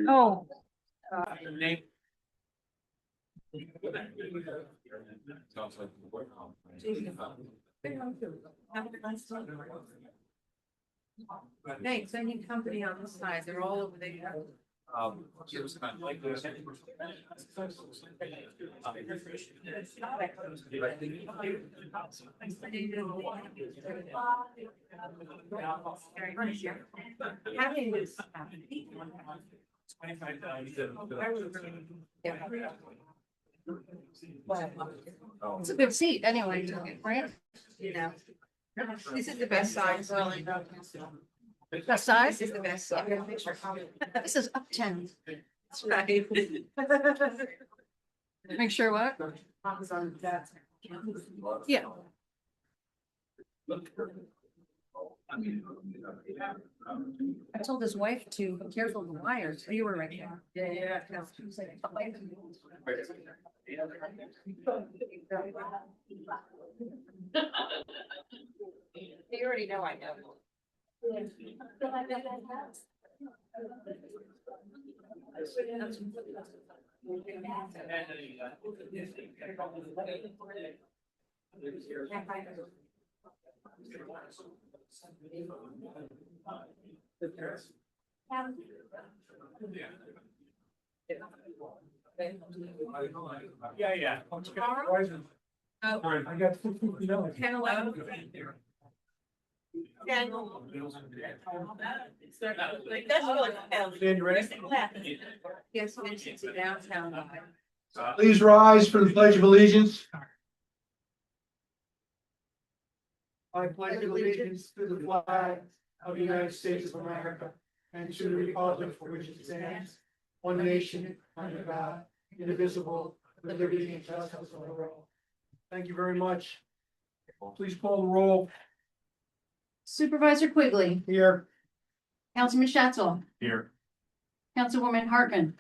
Oh, thanks. I need company on this side. They're all over there. Having this. It's a good seat anyway, right? You know. This is the best size. Best size? This is the best size. This is uptown. That's right. Make sure what? Yeah. I told his wife to be careful of the wires. You were right there. Yeah. She was like, you already know I know. Yeah. Oh. I got $50. 10, 11. Yes, it's a downtown. Please rise for the Pledge of Allegiance. I pledge allegiance to the flag of the United States of America and to the republic for which it stands, one nation, under God, indivisible, with liberty and justice for all. Thank you very much. Please call the roll. Supervisor Quigley, Here. Councilman Schatzel, Here. Councilwoman Hartman,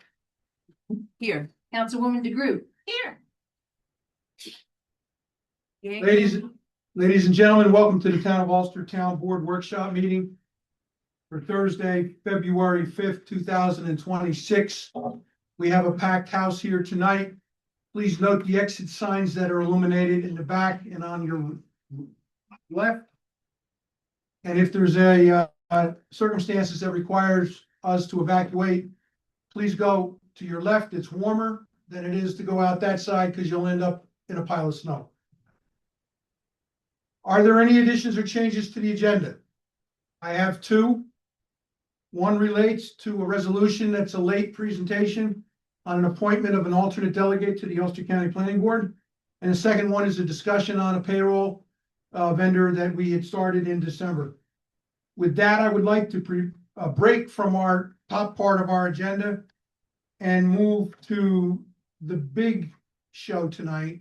Here. Councilwoman DeGroot. Here. Ladies and gentlemen, welcome to the Town of Ulster Town Board Workshop Meeting for Thursday, February 5th, 2026. We have a packed house here tonight. Please note the exit signs that are illuminated in the back and on your left. And if there's a circumstances that requires us to evacuate, please go to your left. It's warmer than it is to go out that side because you'll end up in a pile of snow. Are there any additions or changes to the agenda? I have two. One relates to a resolution that's a late presentation on an appointment of an alternate delegate to the Ulster County Planning Board. And the second one is a discussion on a payroll vendor that we had started in December. With that, I would like to break from our top part of our agenda and move to the big show tonight.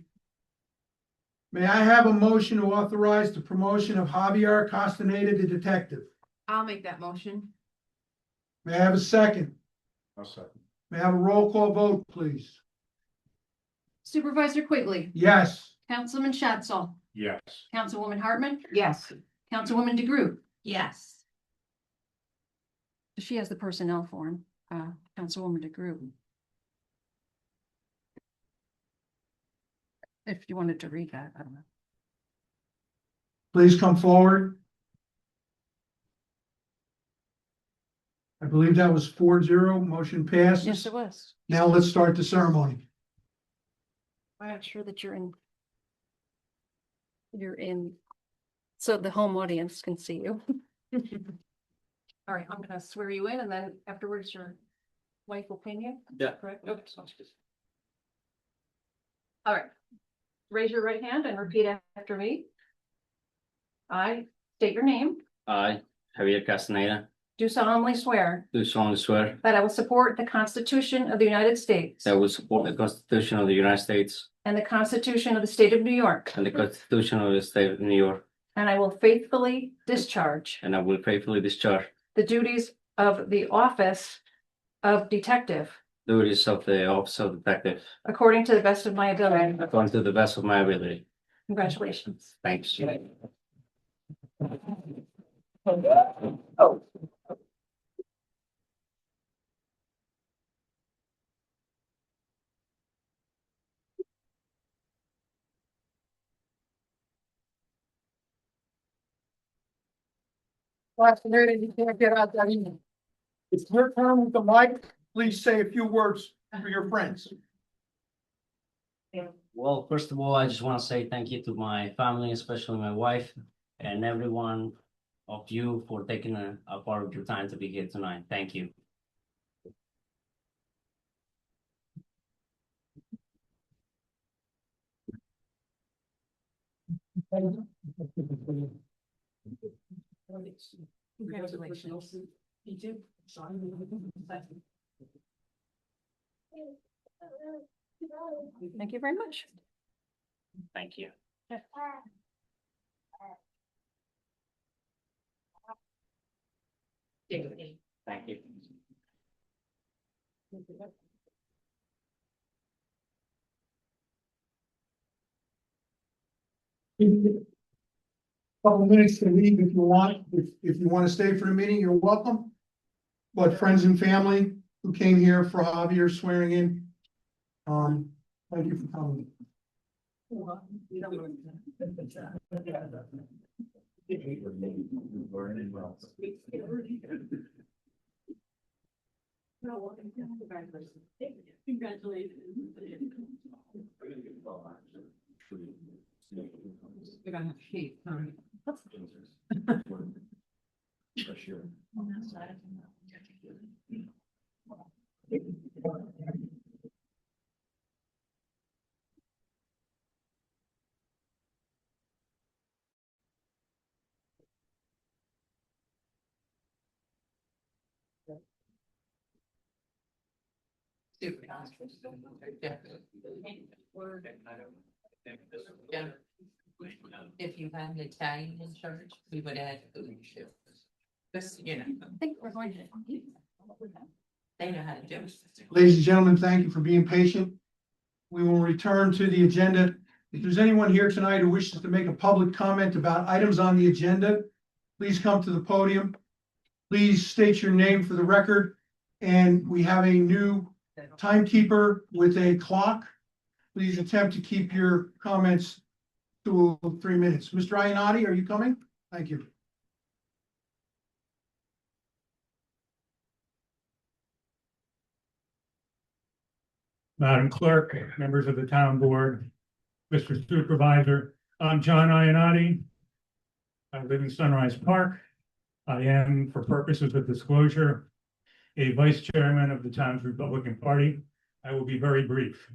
May I have a motion to authorize the promotion of Javier Castaneda to detective? I'll make that motion. May I have a second? I'll second. May I have a roll call vote, please? Supervisor Quigley, Yes. Councilman Schatzel, Yes. Councilwoman Hartman, Yes. Councilwoman DeGroot. Yes. She has the personnel form, Councilwoman DeGroot. If you wanted to read that, I don't know. Please come forward. I believe that was 4-0, motion passes. Yes, it was. Now let's start the ceremony. I'm not sure that you're in, so the home audience can see you. All right, I'm gonna swear you in and then afterwards your wife will pin you. Yeah. Correct? Okay. All right. Raise your right hand and repeat after me. I state your name, I, Javier Castaneda, do solemnly swear do solemnly swear that I will support the Constitution of the United States that I will support the Constitution of the United States and the Constitution of the State of New York, and the Constitution of the State of New York, and I will faithfully discharge and I will faithfully discharge the duties of the office of detective the duties of the Office of Detective according to the best of my ability. according to the best of my ability. Congratulations. Thanks. Oh. Last minute, you can't get out that evening. It's your turn with the mic. Please say a few words for your friends. Well, first of all, I just want to say thank you to my family, especially my wife, and every one of you for taking a part of your time to be here tonight. Thank you. Congratulations. You too. Thank you very much. Thank you. Thank you. Couple minutes to leave if you want. If you want to stay for the meeting, you're welcome. But friends and family who came here for Javier swearing in, thank you for coming. You're gonna have sheep, If you had an Italian in church, we would add food too. Just, you know, I think we're going to. they know how to do it. Ladies and gentlemen, thank you for being patient. We will return to the agenda. If there's anyone here tonight who wishes to make a public comment about items on the agenda, please come to the podium. Please state your name for the record. And we have a new timekeeper with a clock. Please attempt to keep your comments to 3 minutes. Mr. Iannotti, are you coming? Thank you. Madam Clerk, members of the town board, Mr. Supervisor, I'm John Iannotti. I live in Sunrise Park. I am, for purposes of disclosure, a vice chairman of the town's Republican Party. I will be very brief.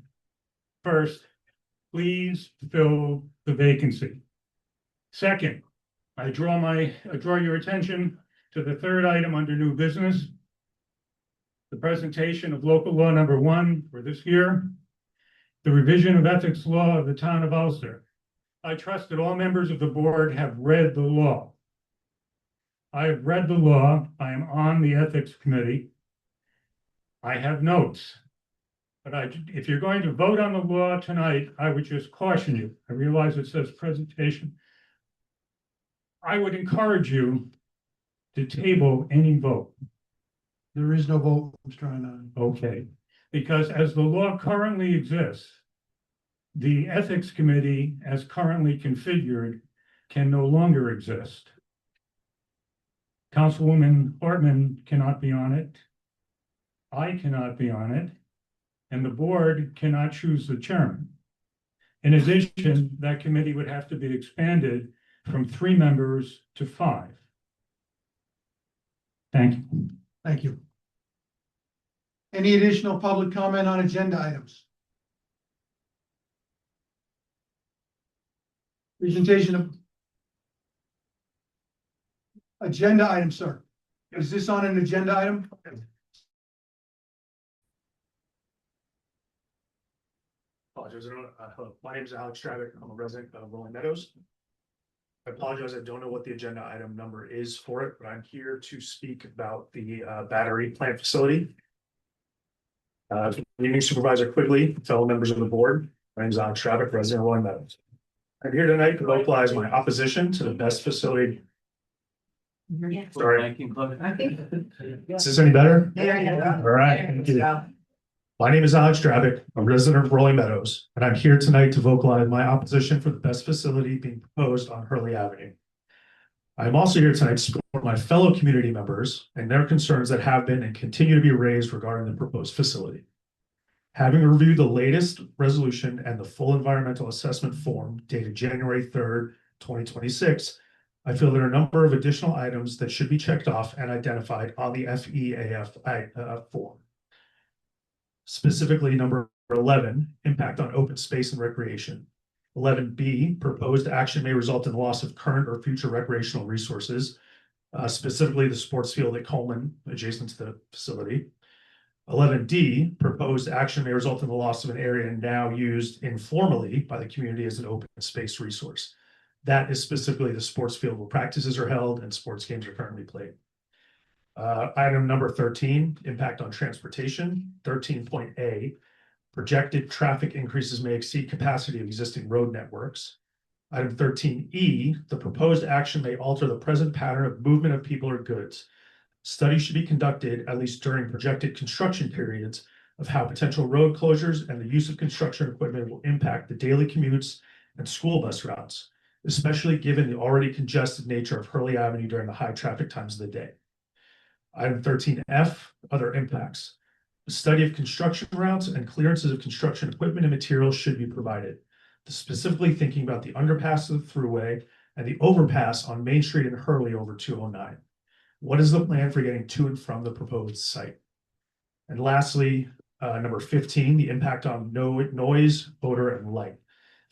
First, please fill the vacancy. Second, I draw your attention to the third item under new business, the presentation of local law number 1 for this year, the revision of ethics law of the town of Ulster. I trust that all members of the board have read the law. I have read the law. I am on the ethics committee. I have notes. But if you're going to vote on the law tonight, I would just caution you. I realize it says presentation. I would encourage you to table any vote. There is no vote, Mr. Iannotti. Okay, because as the law currently exists, the ethics committee as currently configured can no longer exist. Councilwoman Hartman cannot be on it. I cannot be on it. And the board cannot choose the chairman. In addition, that committee would have to be expanded from 3 members to 5. Thank you. Thank you. Any additional public comment on agenda items? Presentation of agenda item, sir. Is this on an agenda item? Apologize. Hello, my name is Alex Stravick. I'm a resident of Rolling Meadows. I apologize. I don't know what the agenda item number is for it, but I'm here to speak about the battery plant facility. Good evening, Supervisor Quigley, fellow members of the board. My name is Alex Stravick, resident of Rolling Meadows. I'm here tonight to vocalize my opposition to the best facility. Sorry, is this any better? Yeah. All right, thank you. My name is Alex Stravick, a resident of Rolling Meadows, and I'm here tonight to vocalize my opposition for the best facility being proposed on Hurley Avenue. I'm also here tonight to support my fellow community members and their concerns that have been and continue to be raised regarding the proposed facility. Having reviewed the latest resolution and the full environmental assessment form dated January 3rd, 2026, I feel there are a number of additional items that should be checked off and identified on the FEAF form. Specifically, number 11, impact on open space and recreation. 11B, proposed action may result in loss of current or future recreational resources, specifically the sports field at Coleman adjacent to the facility. 11D, proposed action may result in the loss of an area now used informally by the community as an open space resource. That is specifically the sports field where practices are held and sports games are currently played. Item number 13, impact on transportation. 13.A, projected traffic increases may exceed capacity of existing road networks. Item 13E, the proposed action may alter the present pattern of movement of people or goods. Studies should be conducted, at least during projected construction periods, of how potential road closures and the use of construction equipment will impact the daily commutes and school bus routes, especially given the already congested nature of Hurley Avenue during the high traffic times of the day. Item 13F, other impacts. A study of construction routes and clearances of construction equipment and materials should be provided, specifically thinking about the underpass of the thruway and the overpass on Main Street in Hurley over 209. What is the plan for getting to and from the proposed site? And lastly, number 15, the impact on noise, odor, and light.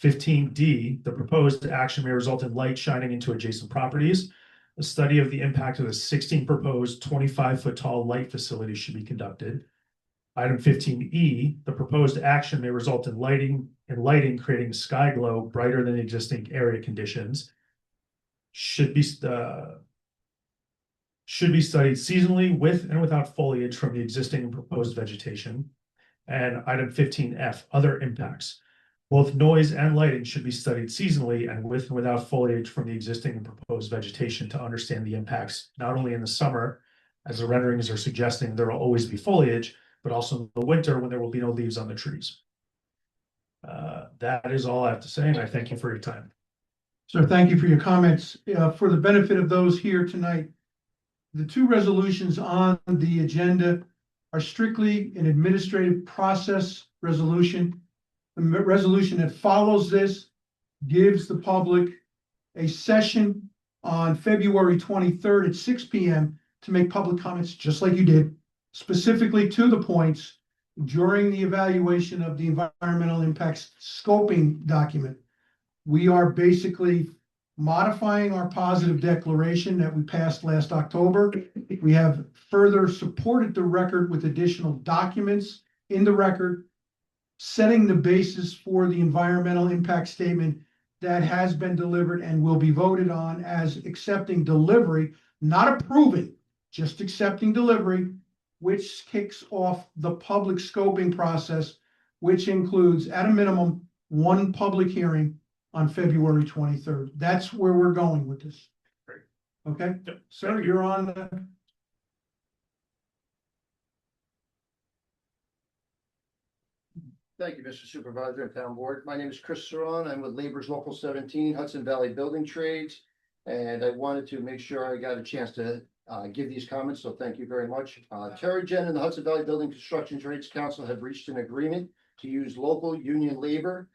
15D, the proposed action may result in light shining into adjacent properties. A study of the impact of the 16 proposed 25-foot tall light facilities should be conducted. Item 15E, the proposed action may result in lighting creating a sky glow brighter than the existing area conditions. Should be studied seasonally with and without foliage from the existing and proposed vegetation. And item 15F, other impacts. Both noise and lighting should be studied seasonally and with and without foliage from the existing and proposed vegetation to understand the impacts, not only in the summer, as the renderings are suggesting there will always be foliage, but also in the winter when there will be no leaves on the trees. That is all I have to say, and I thank you for your time. Sir, thank you for your comments. For the benefit of those here tonight, the two resolutions on the agenda are strictly an administrative process resolution. The resolution that follows this gives the public a session on February 23rd at 6 p.m. to make public comments, just like you did, specifically to the points during the evaluation of the environmental impacts scoping document. We are basically modifying our positive declaration that we passed last October. We have further supported the record with additional documents in the record, setting the basis for the environmental impact statement that has been delivered and will be voted on as accepting delivery, not approving, just accepting delivery, which kicks off the public scoping process, which includes at a minimum one public hearing on February 23rd. That's where we're going with this. Great. Okay, Yep. sir, you're on. Thank you, Mr. Supervisor and Town Board. My name is Chris Saron. I'm with Labor's Local 17, Hudson Valley Building Trades. And I wanted to make sure I got a chance to give these comments, so thank you very much. Terrigen and the Hudson Valley Building Construction Trades Council have reached an agreement to use local union labor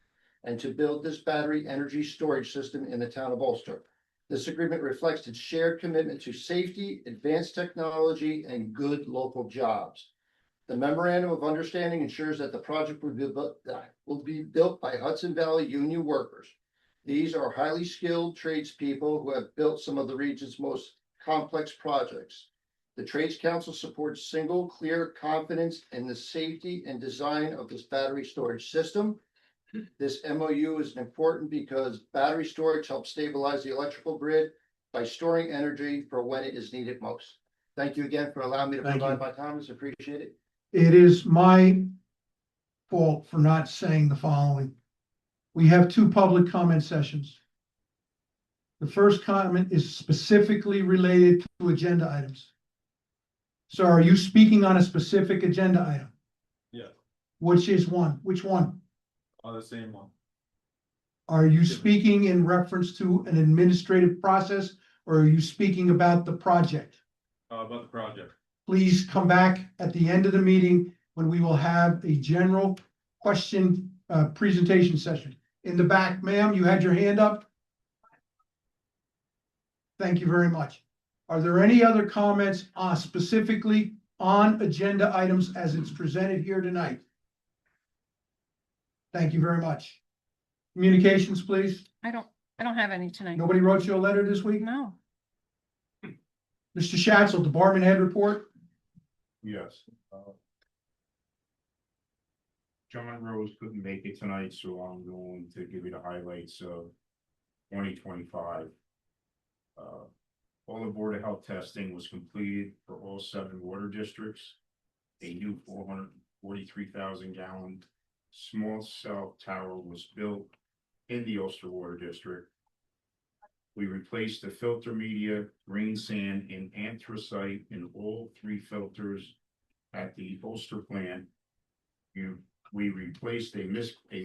and to build this battery energy storage system in the town of Ulster. This agreement reflects its shared commitment to safety, advanced technology, and good local jobs. The memorandum of understanding ensures that the project will be built by Hudson Valley union workers. These are highly skilled tradespeople who have built some of the region's most complex projects. The Trades Council supports single, clear confidence in the safety and design of this battery storage system. This MOU is important because battery storage helps stabilize the electrical grid by storing energy for when it is needed most. Thank you again for allowing me to Thank provide you. my comments. Appreciate it. It is my fault for not saying the following. We have two public comment sessions. The first comment is specifically related to agenda items. So are you speaking on a specific agenda item? Yeah, Which is one? Which one? the same one. Are you speaking in reference to an administrative process or are you speaking about the project? About the project. Please come back at the end of the meeting when we will have a general question presentation session. In the back, ma'am, you had your hand up? Thank you very much. Are there any other comments specifically on agenda items as it's presented here tonight? Thank you very much. Communications, please. I don't have any tonight. Nobody wrote you a letter this week? No. Mr. Schatzel, department head report? Yes. John Rose couldn't make it tonight, so I'm going to give you the highlights of 2025. All the Board of Health testing was completed for all 7 water districts. A new 443,000 gallon small cell tower was built in the Ulster Water District. We replaced the filter media, green sand, and anthracite in all 3 filters at the Ulster plant. We replaced a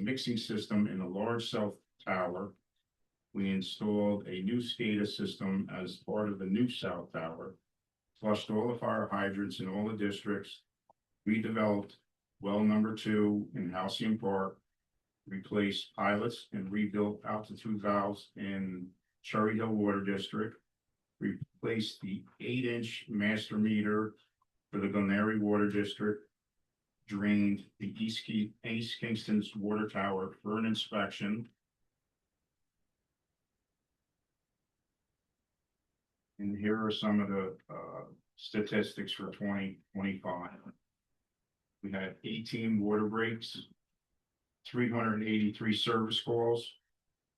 mixing system in a large cell tower. We installed a new SCADA system as part of the new cell tower, flushed all the fire hydrants in all the districts, redeveloped well number 2 in Halcyon Park, replaced pilots and rebuilt altitude valves in Cherry Hill Water District, replaced the 8-inch master meter for the Glenary Water District, drained the East Kingston's water tower for an inspection. And here are some of the statistics for 2025. We had 18 water breaks, 383 service calls,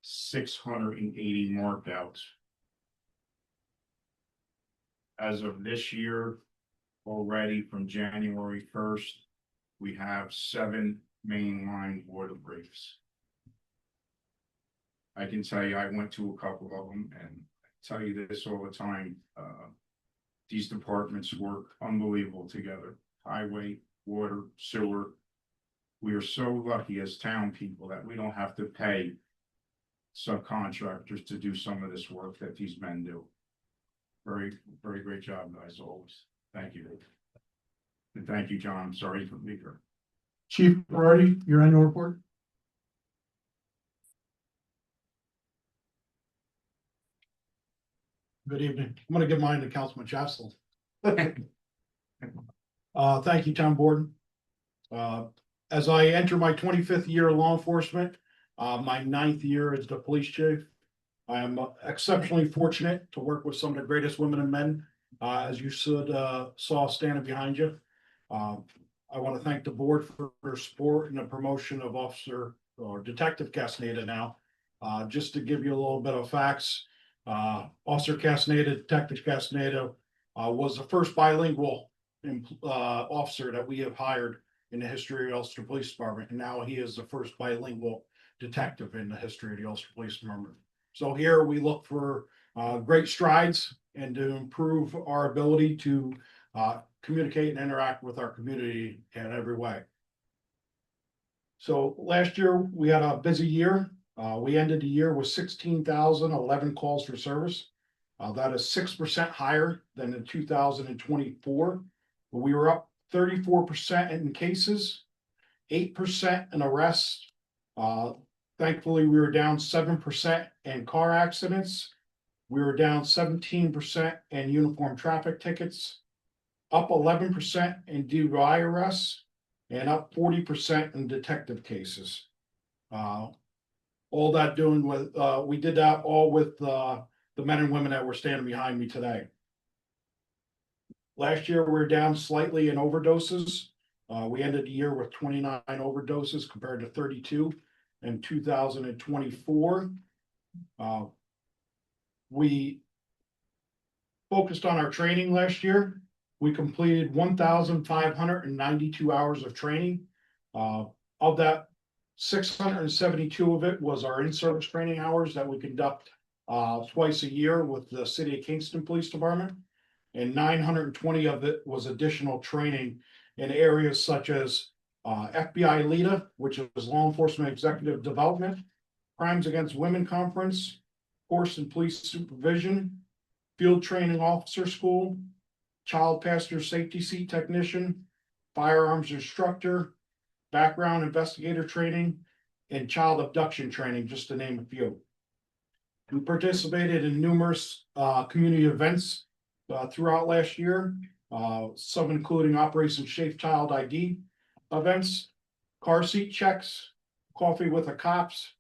680 marked outs. As of this year, already from January 1st, we have 7 mainline water breaks. I can tell you, I went to a couple of them, and I tell you this all the time. These departments work unbelievable together. Highway, water, sewer. We are so lucky as town people that we don't have to pay subcontractors to do some of this work that these men do. Very, very great job, guys, always. Thank you. And thank you, John. I'm sorry for being here. Chief Berardi, your annual report? Good evening. I'm gonna give mine to Councilman Chancellor. Thank you, Town Board. As I enter my 25th year of law enforcement, my 9th year as the police chief, I am exceptionally fortunate to work with some of the greatest women and men, as you saw standing behind you. I want to thank the board for their support in the promotion of Officer or Detective Castaneda now. Just to give you a little bit of facts, Officer Castaneda, Detective Castaneda, was the first bilingual officer that we have hired in the history of the Ulster Police Department, and now he is the first bilingual detective in the history of the Ulster Police Department. So here we look for great strides and to improve our ability to communicate and interact with our community in every way. So last year we had a busy year. We ended the year with 16,011 calls for service. That is 6% higher than in 2024. But we were up 34% in cases, 8% in arrests. Thankfully, we were down 7% in car accidents. We were down 17% in uniform traffic tickets, up 11% in DUI arrests, and up 40% in detective cases. All that doing with, we did that all with the men and women that were standing behind me today. Last year, we were down slightly in overdoses. We ended the year with 29 overdoses compared to 32 in 2024. We focused on our training last year. We completed 1,592 hours of training. Of that, 672 of it was our in-service training hours that we conduct twice a year with the City of Kingston Police Department. And 920 of it was additional training in areas such as FBI LEADA, which is Law Enforcement Executive Development, Crimes Against Women Conference, Force and Police Supervision, Field Training Officer School, Child Passenger Safety Seat Technician, Firearms Instructor, Background Investigator Training, and Child Abduction Training, just to name a few. We participated in numerous community events throughout last year, some including Operation Safe Child ID events, car seat checks, coffee with the cops,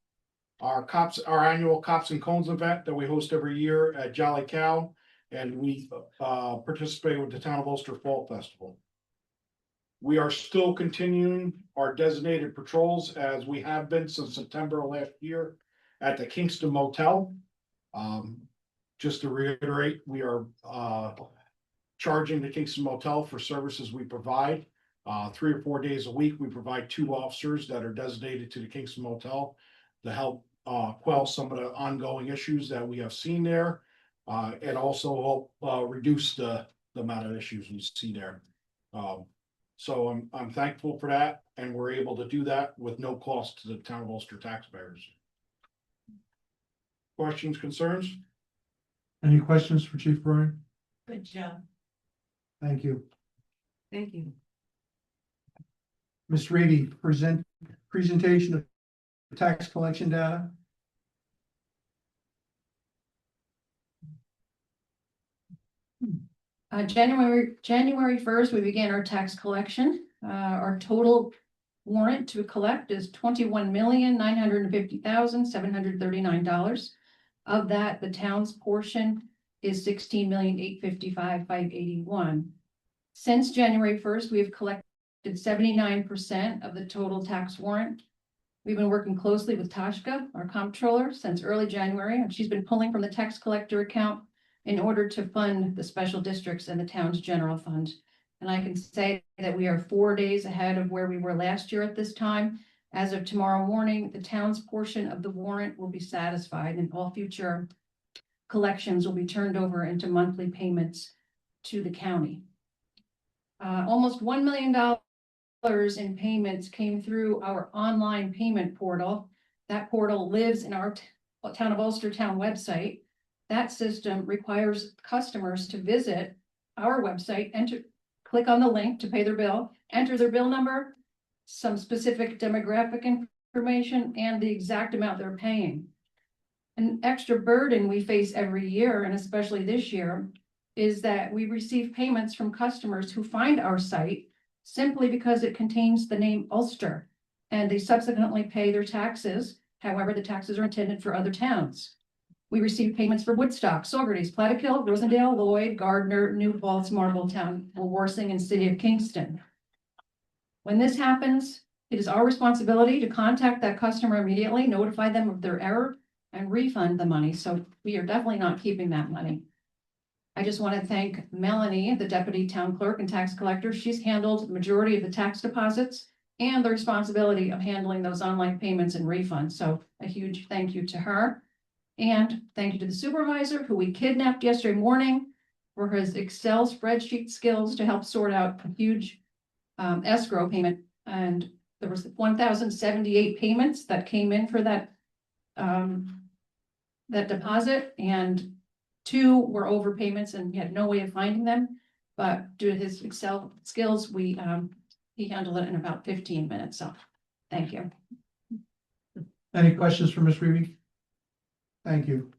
our annual Cops and Cones event that we host every year at Jolly Cow, and we participate with the Town of Ulster Fall Festival. We are still continuing our designated patrols as we have been since September of last year at the Kingston Motel. Just to reiterate, we are charging the Kingston Motel for services we provide. 3 or 4 days a week, we provide 2 officers that are designated to the Kingston Motel to help quell some of the ongoing issues that we have seen there, and also help reduce the amount of issues we see there. So I'm thankful for that, and we're able to do that with no cost to the Town of Ulster taxpayers. Questions, concerns? Any questions for Chief Brian? Good job. Thank you. Thank you. Ms. Reedy, presentation of tax collection data. January 1st, we began our tax collection. Our total warrant to collect is $21,950,739. Of that, the town's portion is $16,855,581. Since January 1st, we have collected 79% of the total tax warrant. We've been working closely with Tashka, our comptroller, since early January, and she's been pulling from the tax collector account in order to fund the special districts and the town's general fund. And I can say that we are 4 days ahead of where we were last year at this time. As of tomorrow morning, the town's portion of the warrant will be satisfied, and all future collections will be turned over into monthly payments to the county. Almost $1 million in payments came through our online payment portal. That portal lives in our Town of Ulster Town website. That system requires customers to visit our website, click on the link to pay their bill, enter their bill number, some specific demographic information, and the exact amount they're paying. An extra burden we face every year, and especially this year, is that we receive payments from customers who find our site simply because it contains the name Ulster, and they subsequently pay their taxes. However, the taxes are intended for other towns. We receive payments for Woodstock, Saugerties, Plattekill, Rosendale, Lloyd, Gardner, New Paltz, Marbletown, Warsing, and City of Kingston. When this happens, it is our responsibility to contact that customer immediately, notify them of their error, and refund the money. So we are definitely not keeping that money. I just want to thank Melanie, the deputy town clerk and tax collector. She's handled the majority of the tax deposits and the responsibility of handling those online payments and refunds. So a huge thank you to her. And thank you to the supervisor who we kidnapped yesterday morning for his Excel spreadsheet skills to help sort out a huge escrow payment. And there was 1,078 payments that came in for that deposit, and 2 were overpayments, and he had no way of finding them. But due to his Excel skills, he handled it in about 15 minutes. So thank you. Any questions for Ms. Reedy? Thank you.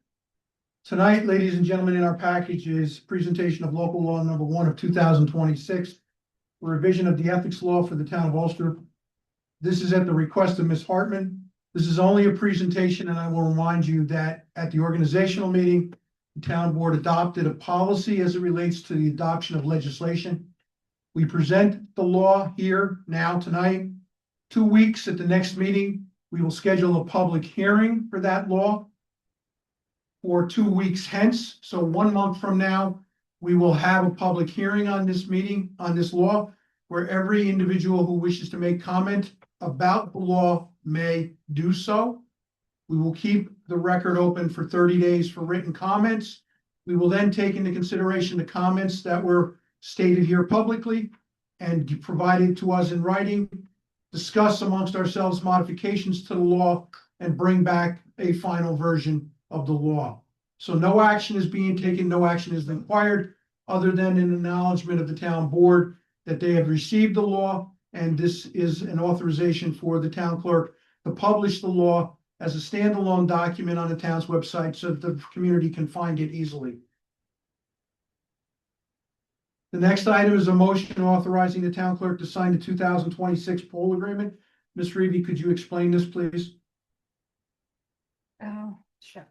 Tonight, ladies and gentlemen, in our package is presentation of local law number 1 of 2026, revision of the ethics law for the town of Ulster. This is at the request of Ms. Hartman. This is only a presentation, and I will remind you that at the organizational meeting, the town board adopted a policy as it relates to the adoption of legislation. We present the law here now tonight. 2 weeks at the next meeting, we will schedule a public hearing for that law. For 2 weeks hence, so 1 month from now, we will have a public hearing on this law, where every individual who wishes to make comment about the law may do so. We will keep the record open for 30 days for written comments. We will then take into consideration the comments that were stated here publicly and provided to us in writing, discuss amongst ourselves modifications to the law, and bring back a final version of the law. So no action is being taken, no action is required, other than an acknowledgement of the town board that they have received the law, and this is an authorization for the town clerk to publish the law as a standalone document on the town's website so that the community can find it easily. The next item is a motion authorizing the town clerk to sign the 2026 poll agreement. Ms. Reevy, could you explain this, please? Oh, sure.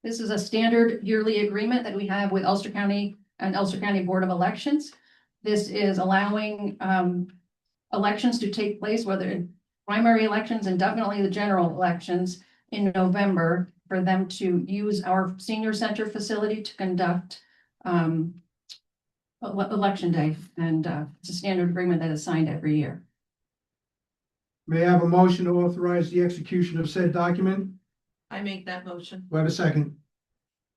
This is a standard yearly agreement that we have with Ulster County and Ulster County Board of Elections. This is allowing elections to take place, whether in primary elections and definitely the general elections in November, for them to use our senior center facility to conduct election day. And it's a standard agreement that is signed every year. May I have a motion to authorize the execution of said document? I make that motion. Do I have a second?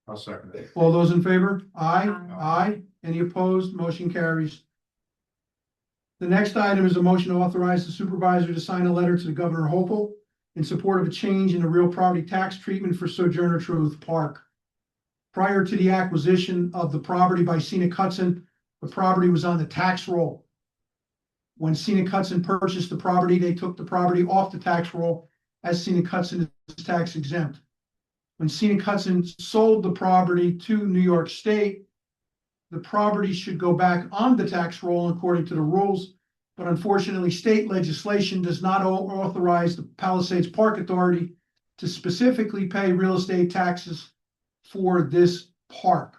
I'll second it. All those in favor? Aye. Aye. Aye. Any opposed? Motion carries. The next item is a motion to authorize the supervisor to sign a letter to the Governor Hochul in support of a change in the real property tax treatment for Sojourner Truth Park. Prior to the acquisition of the property by Scenic Hudson, the property was on the tax roll. When Scenic Hudson purchased the property, they took the property off the tax roll as Scenic Hudson is tax exempt. When Scenic Hudson sold the property to New York State, the property should go back on the tax roll according to the rules. But unfortunately, state legislation does not authorize the Palisades Park Authority to specifically pay real estate taxes for this park.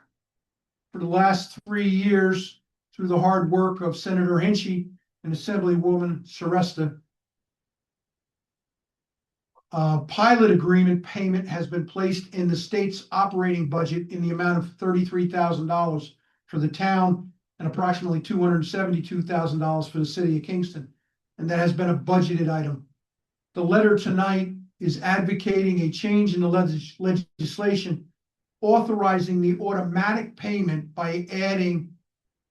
For the last 3 years, through the hard work of Senator Hinchey and Assemblywoman Seresta, a pilot agreement payment has been placed in the state's operating budget in the amount of $33,000 for the town and approximately $272,000 for the city of Kingston. And that has been a budgeted item. The letter tonight is advocating a change in the legislation authorizing the automatic payment by adding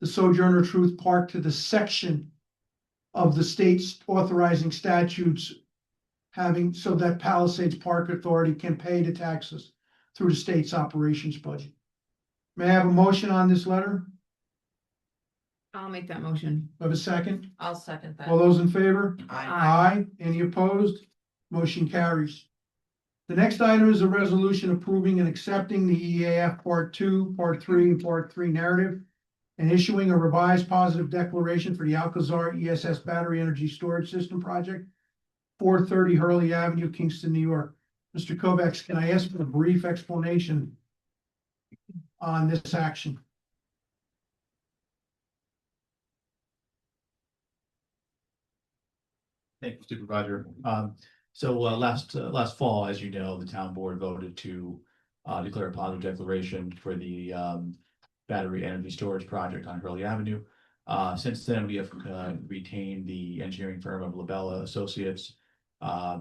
the Sojourner Truth Park to the section of the state's authorizing statutes having so that Palisades Park Authority can pay the taxes through the state's operations budget. May I have a motion on this letter? I'll make that motion. Have a second? I'll second that. All those in favor? Aye. Aye. Any opposed? Motion carries. The next item is a resolution approving and accepting the EAF Part 2, Part 3, and Part 3 narrative and issuing a revised positive declaration for the Alcazar ESS Battery Energy Storage System Project, 430 Hurley Avenue, Kingston, New York. Mr. Kovacs, can I ask for a brief explanation on this action? Thank you, Supervisor. Last fall, as you know, the town board voted to declare a positive declaration for the battery energy storage project on Hurley Avenue. Since then, we have retained the engineering firm of Labella Associates,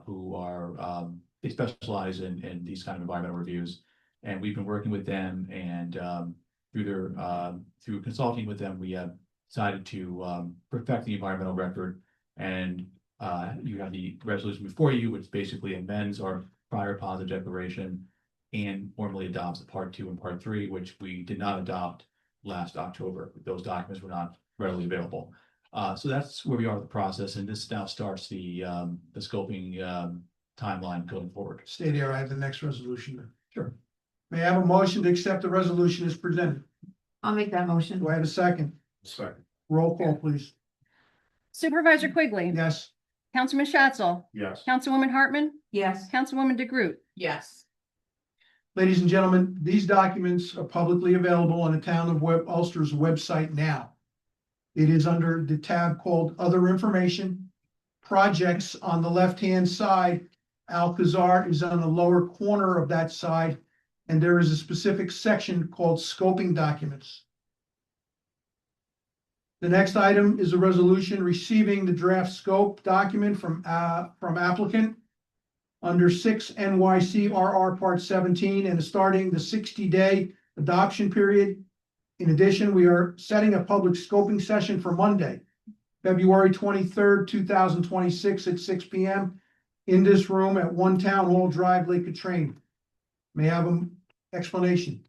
who are they specialize in these kind of environmental reviews, and we've been working with them. And through consulting with them, we have decided to perfect the environmental record. And you have the resolution before you, which basically amends our prior positive declaration and formally adopts the Part 2 and Part 3, which we did not adopt last October. Those documents were not readily available. So that's where we are with the process, and this now starts the scoping timeline going forward. Stay there. I have the next resolution. Sure. May I have a motion to accept the resolution as presented? I'll make that motion. Do I have a second? Second. Roll call, please. Supervisor Quigley. Yes. Councilman Schatzel. Yes. Councilwoman Hartman. Yes. Councilwoman DeGroot. Yes. Ladies and gentlemen, these documents are publicly available on the town of Ulster's website now. It is under the tab called Other Information. Projects on the left-hand side. Alcazar is on the lower corner of that side, and there is a specific section called Scoping Documents. The next item is a resolution receiving the draft scope document from applicant under 6 NYC-RR Part 17 and starting the 60-day adoption period. In addition, we are setting a public scoping session for Monday, February 23rd, 2026 at 6 p.m. in this room at One Town Hall Drive, Lake Katrina. May I have an explanation?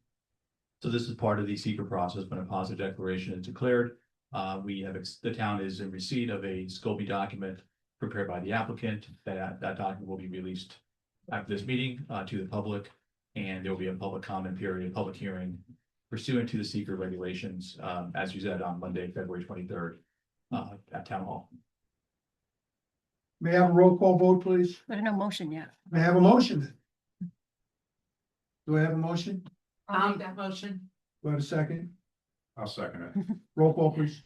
So this is part of the secret process when a positive declaration is declared. The town is in receipt of a Scobie document prepared by the applicant. That document will be released after this meeting to the public. And there will be a public comment period, public hearing pursuant to the secret regulations, as you said, on Monday, February 23rd, at Town Hall. May I have a roll call vote, please? There's no motion yet. May I have a motion? Do I have a motion? I'll make that motion. Do I have a second? I'll second it. Roll call, please.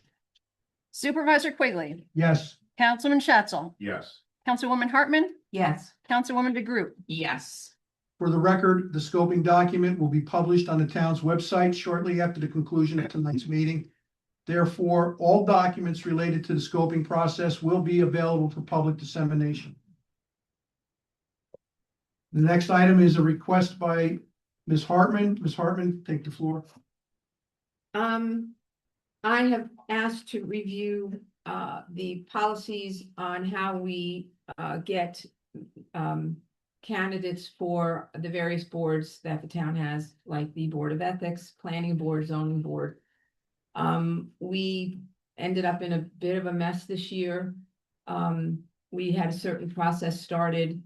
Supervisor Quigley, Yes. Councilman Schatzel, Yes. Councilwoman Hartman, Yes. Councilwoman DeGroot. Yes. For the record, the scoping document will be published on the town's website shortly after the conclusion of tonight's meeting. Therefore, all documents related to the scoping process will be available for public dissemination. The next item is a request by Ms. Hartman. Ms. Hartman, take the floor. I have asked to review the policies on how we get candidates for the various boards that the town has, like the Board of Ethics, Planning Board, Zoning Board. We ended up in a bit of a mess this year. We had a certain process started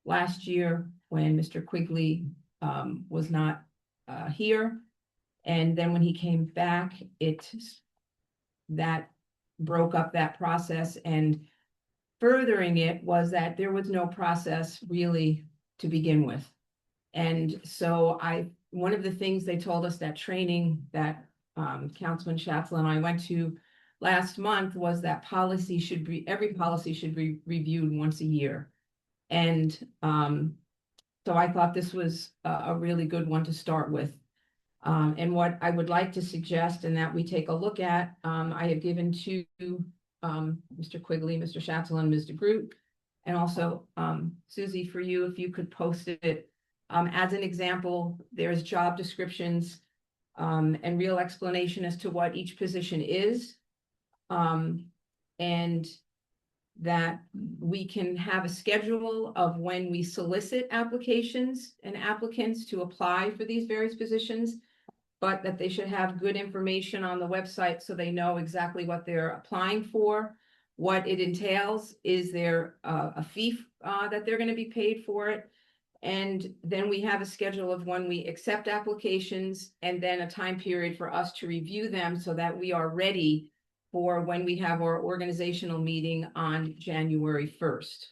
last year when Mr. Quigley was not here. And then when he came back, that broke up that process, and furthering it was that there was no process really to begin with. And so one of the things they told us, that training that Councilman Schatzel and I went to last month, was that every policy should be reviewed once a year. And so I thought this was a really good one to start with. And what I would like to suggest and that we take a look at, I have given to Mr. Quigley, Mr. Schatzel, and Ms. DeGroot, and also Susie, for you, if you could post it. As an example, there's job descriptions and real explanation as to what each position is. And that we can have a schedule of when we solicit applications and applicants to apply for these various positions, but that they should have good information on the website so they know exactly what they're applying for, what it entails. Is there a fee that they're going to be paid for it? And then we have a schedule of when we accept applications, and then a time period for us to review them so that we are ready for when we have our organizational meeting on January 1st.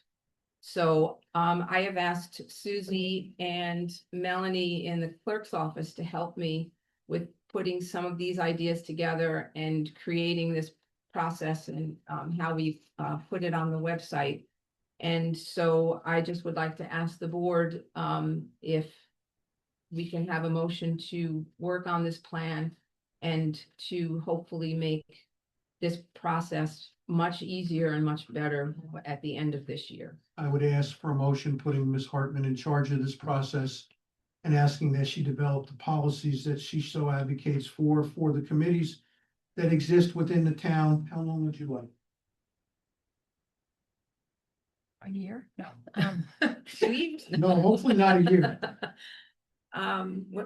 So I have asked Susie and Melanie in the clerk's office to help me with putting some of these ideas together and creating this process and how we put it on the website. And so I just would like to ask the board if we can have a motion to work on this plan and to hopefully make this process much easier and much better at the end of this year. I would ask for a motion putting Ms. Hartman in charge of this process and asking that she develop the policies that she so advocates for the committees that exist within the town. How long would you like? A year? No. No, hopefully not a year.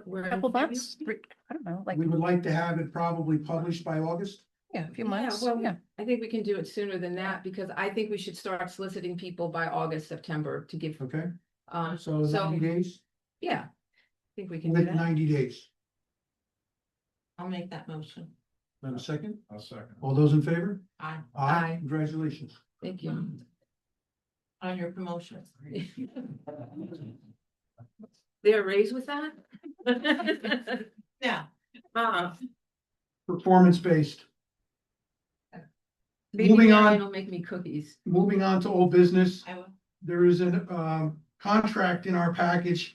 We're in Couple February? months? I don't know, like, We would like to have it probably published by August. yeah, a few Yeah, months. well, Yeah. I think we can do it sooner than that, because I think we should start soliciting people by August, September to give, Okay, so, so 90 days, yeah. I think we can do with that. 90 days. I'll make that motion. Have a second? I'll second. All those in favor? Aye. Aye. Congratulations. Thank you. On your promotion. They're raised with that? Yeah. Performance-based. Maybe Moving Marianne on. will make me cookies. Moving on to old business. I will. There is a contract in our package.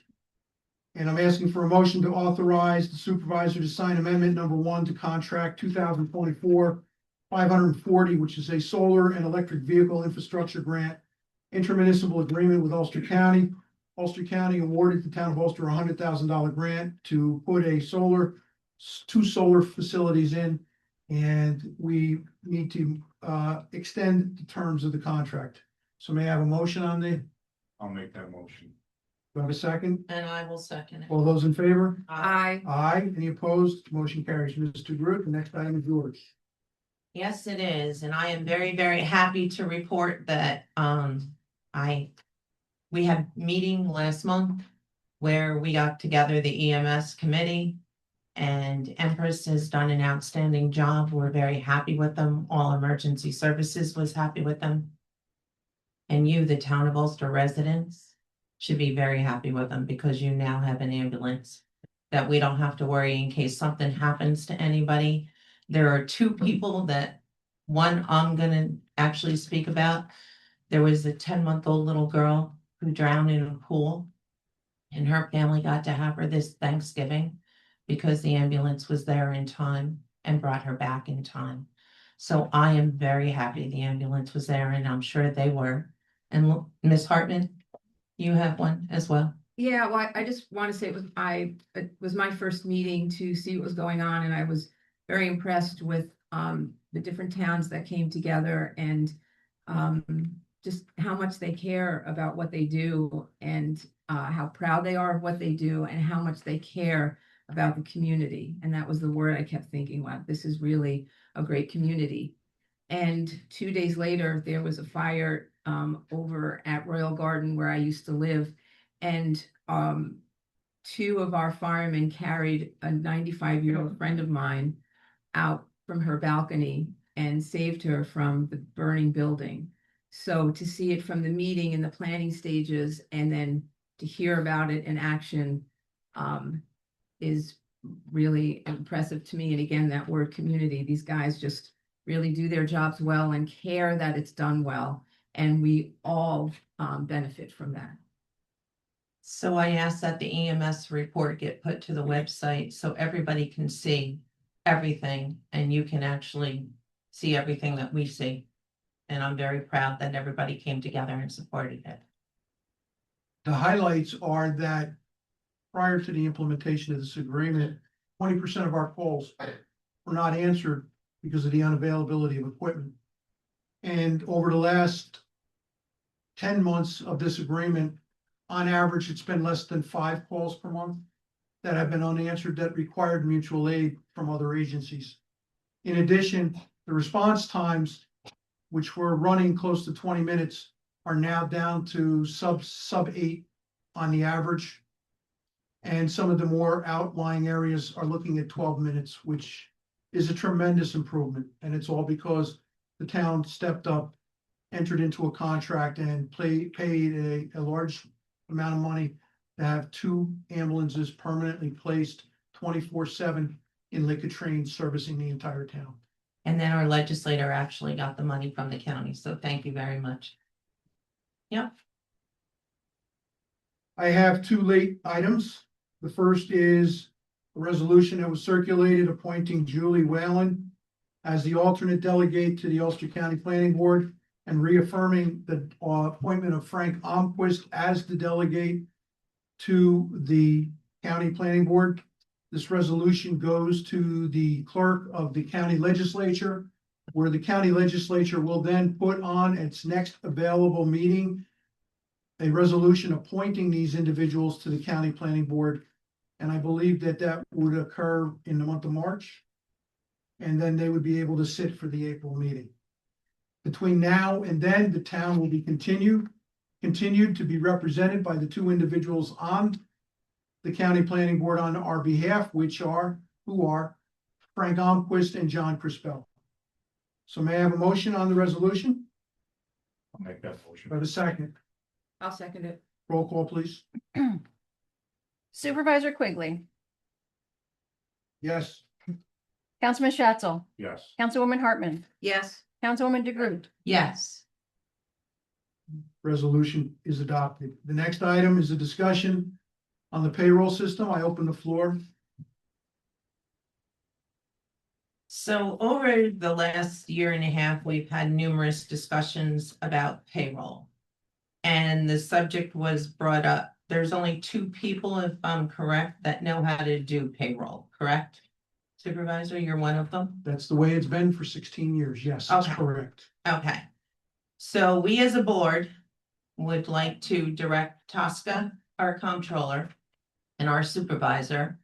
And I'm asking for a motion to authorize the supervisor to sign amendment number 1 to contract 2024-540, which is a solar and electric vehicle infrastructure grant intermunicipal agreement with Ulster County. Ulster County awarded the town of Ulster a $100,000 grant to put two solar facilities in. And we need to extend the terms of the contract. So may I have a motion on the I'll make that motion. Do I have a second? And I will second it. All those in favor? I, Aye. Any opposed? Motion carries. Mr. Groot, the next item is yours. Yes, it is, and I am very, very happy to report that, we had a meeting last month where we got together the EMS committee. And Empress has done an outstanding job. We're very happy with them. All emergency services was happy with them. And you, the town of Ulster residents, should be very happy with them because you now have an ambulance that we don't have to worry in case something happens to anybody. There are two people that, one I'm gonna actually speak about. There was a 10-month-old little girl who drowned in a pool. And her family got to have her this Thanksgiving because the ambulance was there in time and brought her back in time. So I am very happy the ambulance was there, and I'm sure they were. And Ms. Hartman, you have one as well? yeah, well, I just want to say it was my first meeting to see what was going on, and I was very impressed with the different towns that came together and just how much they care about what they do and how proud they are of what they do and how much they care about the community. And that was the word I kept thinking, wow, this is really a great community. And 2 days later, there was a fire over at Royal Garden where I used to live. And two of our firemen carried a 95-year-old friend of mine out from her balcony and saved her from the burning building. So to see it from the meeting in the planning stages and then to hear about it in action is really impressive to me. And again, that word community, these guys just really do their jobs well and care that it's done well. And we all benefit from that. So I asked that the EMS report get put to the website so everybody can see everything and you can actually see everything that we see. And I'm very proud that everybody came together and supported it. The highlights are that prior to the implementation of this agreement, 20% of our calls were not answered because of the unavailability of equipment. And over the last 10 months of this agreement, on average, it's been less than 5 calls per month that have been unanswered that required mutual aid from other agencies. In addition, the response times, which were running close to 20 minutes, are now down to sub 8 on the average. And some of the more outlying areas are looking at 12 minutes, which is a tremendous improvement. And it's all because the town stepped up, entered into a contract and paid a large amount of money to have 2 ambulances permanently placed 24/7 in Lickatrine servicing the entire town. And then our legislator actually got the money from the county. So thank you very much. Yep. I have 2 late items. The first is a resolution that was circulated appointing Julie Whalen as the alternate delegate to the Ulster County Planning Board and reaffirming the appointment of Frank Almquist as the delegate to the County Planning Board. This resolution goes to the clerk of the county legislature, where the county legislature will then put on its next available meeting a resolution appointing these individuals to the county planning board. And I believe that that would occur in the month of March. And then they would be able to sit for the April meeting. Between now and then, the town will be continued to be represented by the 2 individuals on the county planning board on our behalf, who are Frank Almquist and John Crispell. So may I have a motion on the resolution? I'll make that motion. Or a second? I'll second it. Roll call, please. Supervisor Quigley, Yes. Councilman Schatzel, Yes. Councilwoman Hartman, Yes. Councilwoman DeGroot, Yes. Resolution is adopted. The next item is a discussion on the payroll system. I open the floor. So over the last year and a half, we've had numerous discussions about payroll. And the subject was brought up. There's only 2 people, if I'm correct, that know how to do payroll, correct? Supervisor, you're one of them? That's the way it's been for 16 years. Yes, that's Okay. correct. Okay. So we as a board would like to direct Tosca, our comptroller, and our supervisor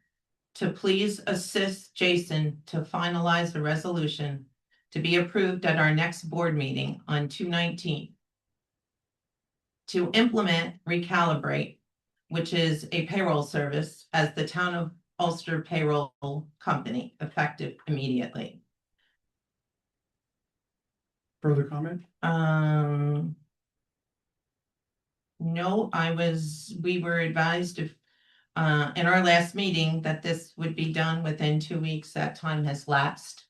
to please assist Jason to finalize the resolution to be approved at our next board meeting on 2/19 to implement Recalibrate, which is a payroll service as the town of Ulster payroll company, effective immediately. Further comment? No, we were advised in our last meeting that this would be done within 2 weeks. That time has lapsed.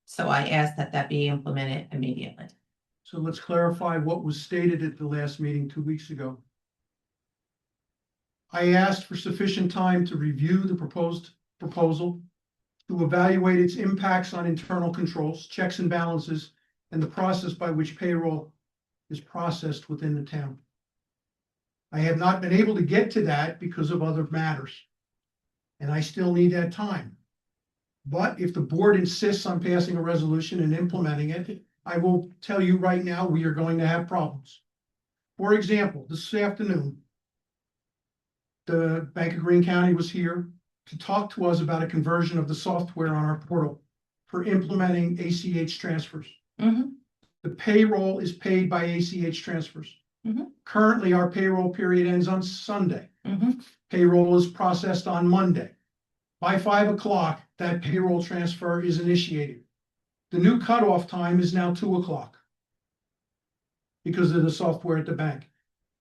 So I asked that that be implemented immediately. So let's clarify what was stated at the last meeting 2 weeks ago. I asked for sufficient time to review the proposed proposal, to evaluate its impacts on internal controls, checks and balances, and the process by which payroll is processed within the town. I have not been able to get to that because of other matters, and I still need that time. But if the board insists on passing a resolution and implementing it, I will tell you right now, we are going to have problems. For example, this afternoon, the Bank of Greene County was here to talk to us about a conversion of the software on our portal for implementing ACH transfers. Mhm. The payroll is paid by ACH transfers. Mhm. Currently, our payroll period ends on Sunday. Mhm. Payroll is processed on Monday. By 5 o'clock, that payroll transfer is initiated. The new cutoff time is now 2 o'clock because of the software at the bank.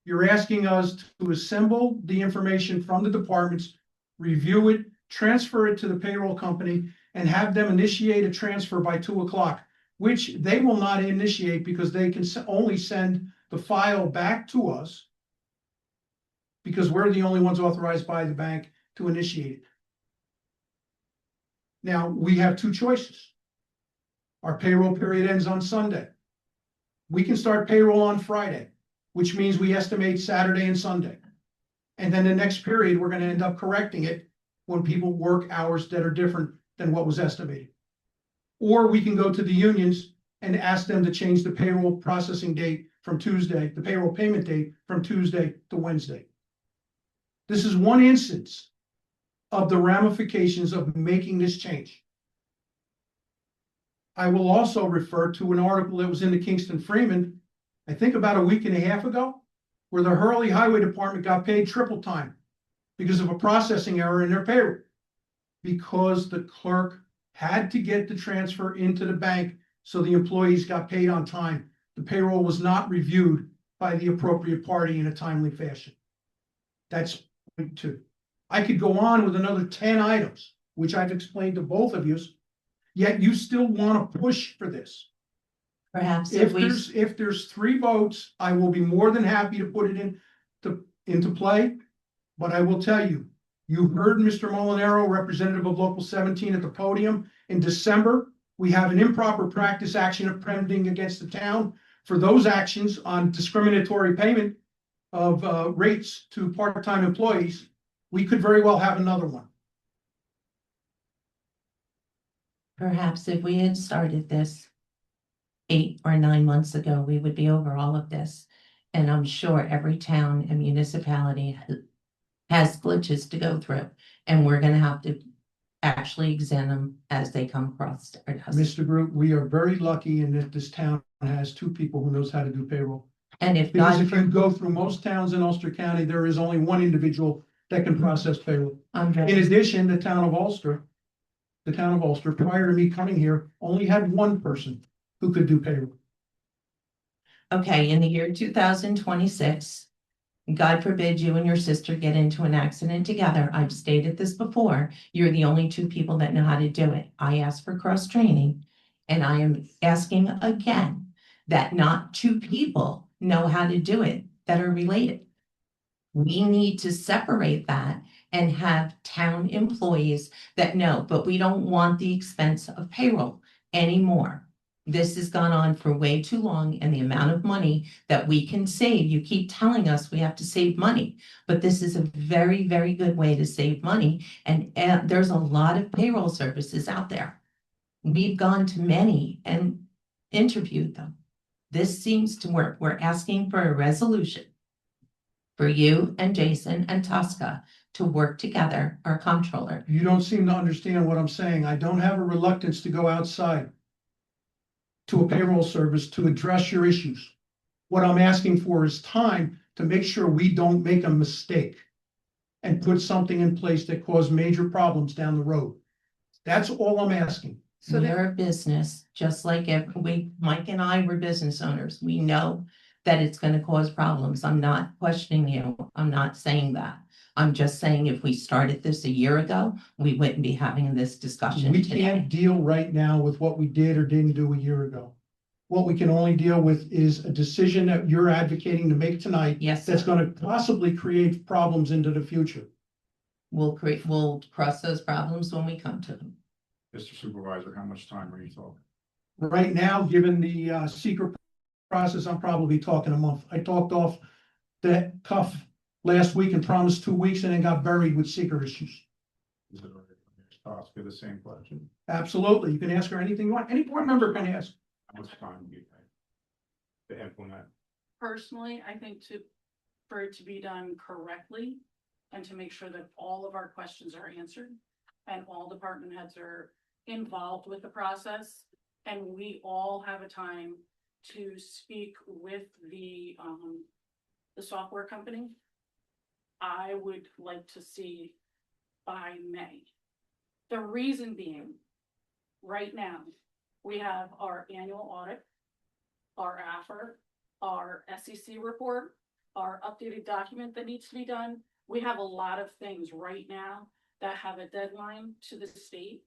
You're asking us to assemble the information from the departments, review it, transfer it to the payroll company, and have them initiate a transfer by 2 o'clock, which they will not initiate because they can only send the file back to us because we're the only ones authorized by the bank to initiate it. Now, we have two choices. Our payroll period ends on Sunday. We can start payroll on Friday, which means we estimate Saturday and Sunday. And then the next period, we're gonna end up correcting it when people work hours that are different than what was estimated. Or we can go to the unions and ask them to change the payroll processing date from Tuesday, the payroll payment date from Tuesday to Wednesday. This is one instance of the ramifications of making this change. I will also refer to an article that was in the Kingston Freeman, I think about a week and a half ago, where the Hurley Highway Department got paid triple time because of a processing error in their payroll. Because the clerk had to get the transfer into the bank so the employees got paid on time. The payroll was not reviewed by the appropriate party in a timely fashion. That's point two. I could go on with another 10 items, which I've explained to both of you, yet you still want to push for this. Perhaps If there's 3 votes, I will be more than happy to put it into play. But I will tell you, you heard Mr. Molinaro, representative of Local 17 at the podium. In December, we have an improper practice action of pending against the town for those actions on discriminatory payment of rates to part-time employees. We could very well have another one. Perhaps if we had started this 8 or 9 months ago, we would be over all of this. And I'm sure every town and municipality has glitches to go through, and we're gonna have to actually examine them as they come across our desk. Mr. Groot, we are very lucky in that this town has 2 people who knows how to do payroll. And if Because God, if you go through most towns in Ulster County, there is only 1 individual that can process payroll. In addition, the town of Ulster, prior to me coming here, only had 1 person who could do payroll. okay, in the year 2026, God forbid you and your sister get into an accident together. I've stated this before. You're the only 2 people that know how to do it. I asked for cross training, and I am asking again that not 2 people know how to do it that are related. We need to separate that and have town employees that know, but we don't want the expense of payroll anymore. This has gone on for way too long, and the amount of money that we can save, you keep telling us we have to save money, but this is a very, very good way to save money. And there's a lot of payroll services out there. We've gone to many and interviewed them. This seems to work. We're asking for a resolution for you and Jason and Tosca to work together, our comptroller. You don't seem to understand what I'm saying. I don't have a reluctance to go outside to a payroll service to address your issues. What I'm asking for is time to make sure we don't make a mistake and put something in place that cause major problems down the road. That's all I'm asking. So there, We're a business, just like Mike and I were business owners. We know that it's gonna cause problems. I'm not questioning you. I'm not saying that. I'm just saying if we started this a year ago, we wouldn't be having this discussion We today. can't deal right now with what we did or didn't do a year ago. What we can only deal with is a decision that you're advocating to make tonight Yes, that's sir. gonna possibly create problems into the future. We'll cross those problems when we come to them. Mr. Supervisor, how much time are you talking? Right now, given the secret process, I'm probably talking a month. I talked off that cuff last week and promised 2 weeks and then got buried with secret issues. Is it possibly the same question? Absolutely. You can ask her anything you want. Any board member can ask. How much time do you think to implement? Personally, I think for it to be done correctly and to make sure that all of our questions are answered and all department heads are involved with the process and we all have a time to speak with the software company, I would like to see by May. The reason being, right now, we have our annual audit, our AFR, our SEC report, our updated document that needs to be done. We have a lot of things right now that have a deadline to the state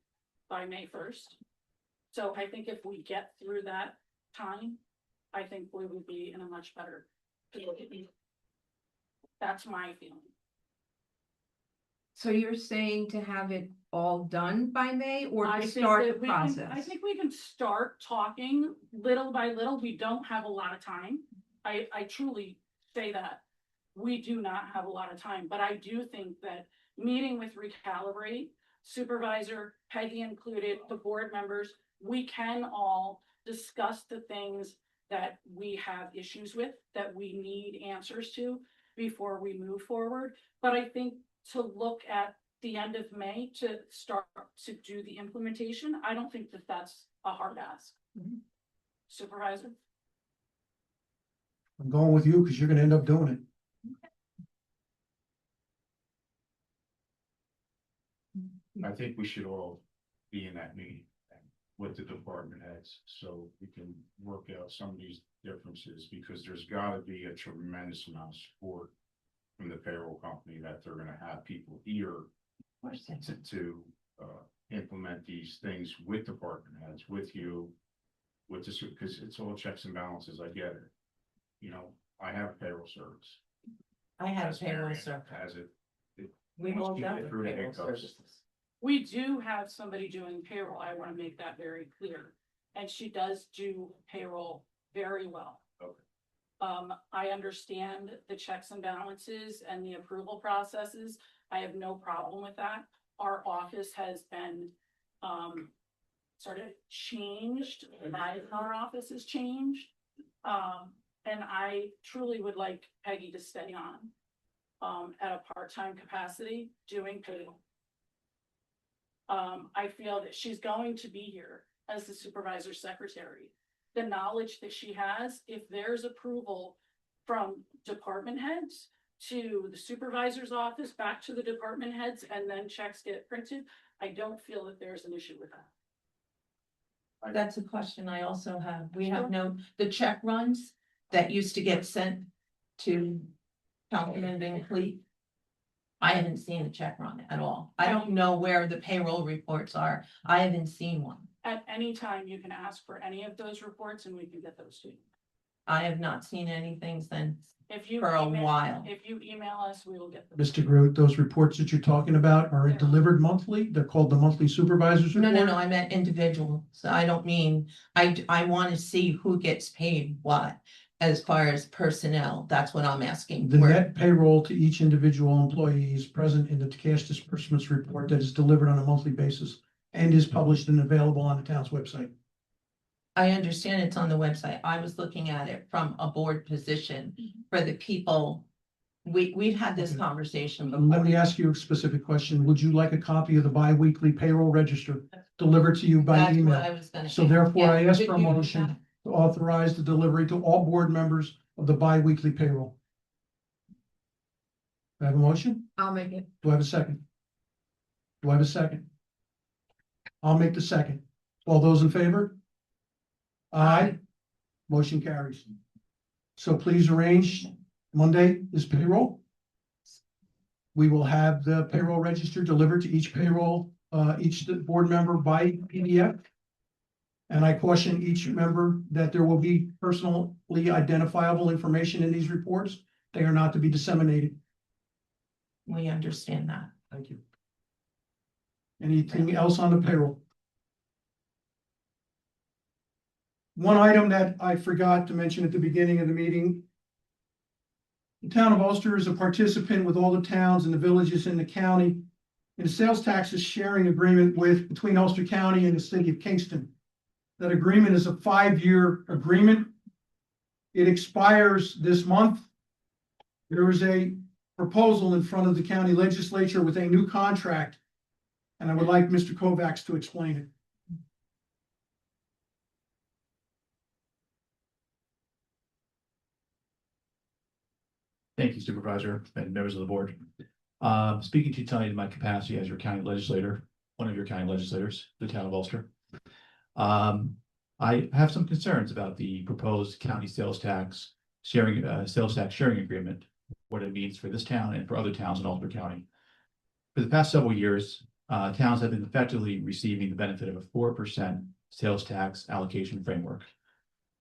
by May 1st. So I think if we get through that time, I think we would be in a much better position. That's my feeling. so you're saying to have it all done by May or I to think start that the we can- process? I think we can start talking little by little. We don't have a lot of time. I truly say that. We do not have a lot of time, but I do think that meeting with Recalibrate, Supervisor, Peggy included, the board members, we can all discuss the things that we have issues with, that we need answers to before we move forward. But I think to look at the end of May to start to do the implementation, I don't think that that's a hard ask. Supervisor? I'm going with you because you're gonna end up doing it. I think we should all be in that meeting with the department heads, so we can work out some of these differences, because there's gotta be a tremendous amount of support from the payroll company that they're gonna have people here to implement these things with department heads, with you, with this, because it's all checks and balances, I get it. You know, I have payroll service. I have As payroll Marion service. Has it. We've all Keep dealt it with through the payroll hiccups. services. We do have somebody doing payroll. I want to make that very clear. And she does do payroll very well. Okay. I understand the checks and balances and the approval processes. I have no problem with that. Our office has been, sort of changed. Our office has changed. And I truly would like Peggy to stay on, at a part-time capacity doing payroll. I feel that she's going to be here as the supervisor secretary. The knowledge that she has, if there's approval from department heads to the supervisor's office, back to the department heads, and then checks get printed, I don't feel that there's an issue with that. That's a question I also have. We Sure. have the check runs that used to get sent to Councilman Van Cleet. I haven't seen a check run at all. I don't know where the payroll reports are. I haven't seen one. At any time, you can ask for any of those reports and we can get those to you. I have not seen anything since If you for a email- while. If you email us, we will get them. Mr. Groot, those reports that you're talking about are delivered monthly. They're called the monthly supervisors report. No, I meant individual. So I don't mean, I want to see who gets paid what as far as personnel. That's what I'm asking. The for. net payroll to each individual employee is present in the cash disbursements report that is delivered on a monthly basis and is published and available on the town's website. I understand it's on the website. I was looking at it from a board position for the people. We've had this Okay. conversation Let me before. ask you a specific question. Would you like a copy of the bi-weekly payroll register delivered to you by That's what I email? was gonna. So therefore, I Yeah, ask could for a you do motion that? to authorize the delivery to all board members of the bi-weekly payroll. Do I have a motion? I'll make it. Do I have a second? Do I have a second? I'll make the second. All those in favor? Aye. Motion carries. So please arrange, Monday is payroll. We will have the payroll register delivered to each payroll, each board member by PDF. And I caution each member that there will be personally identifiable information in these reports. They are not to be disseminated. We understand that. Thank you. Anything else on the payroll? One item that I forgot to mention at the beginning of the meeting. The town of Ulster is a participant with all the towns and the villages in the county in a sales taxes sharing agreement between Ulster County and the city of Kingston. That agreement is a 5-year agreement. It expires this month. There is a proposal in front of the county legislature with a new contract. And I would like Mr. Kovacs to explain it. Thank you, Supervisor and members of the board. Speaking to you tonight in my capacity as your county legislator, one of your county legislators, the town of Ulster. I have some concerns about the proposed county sales tax sharing agreement, what it means for this town and for other towns in Ulster County. For the past several years, towns have been effectively receiving the benefit of a 4% sales tax allocation framework.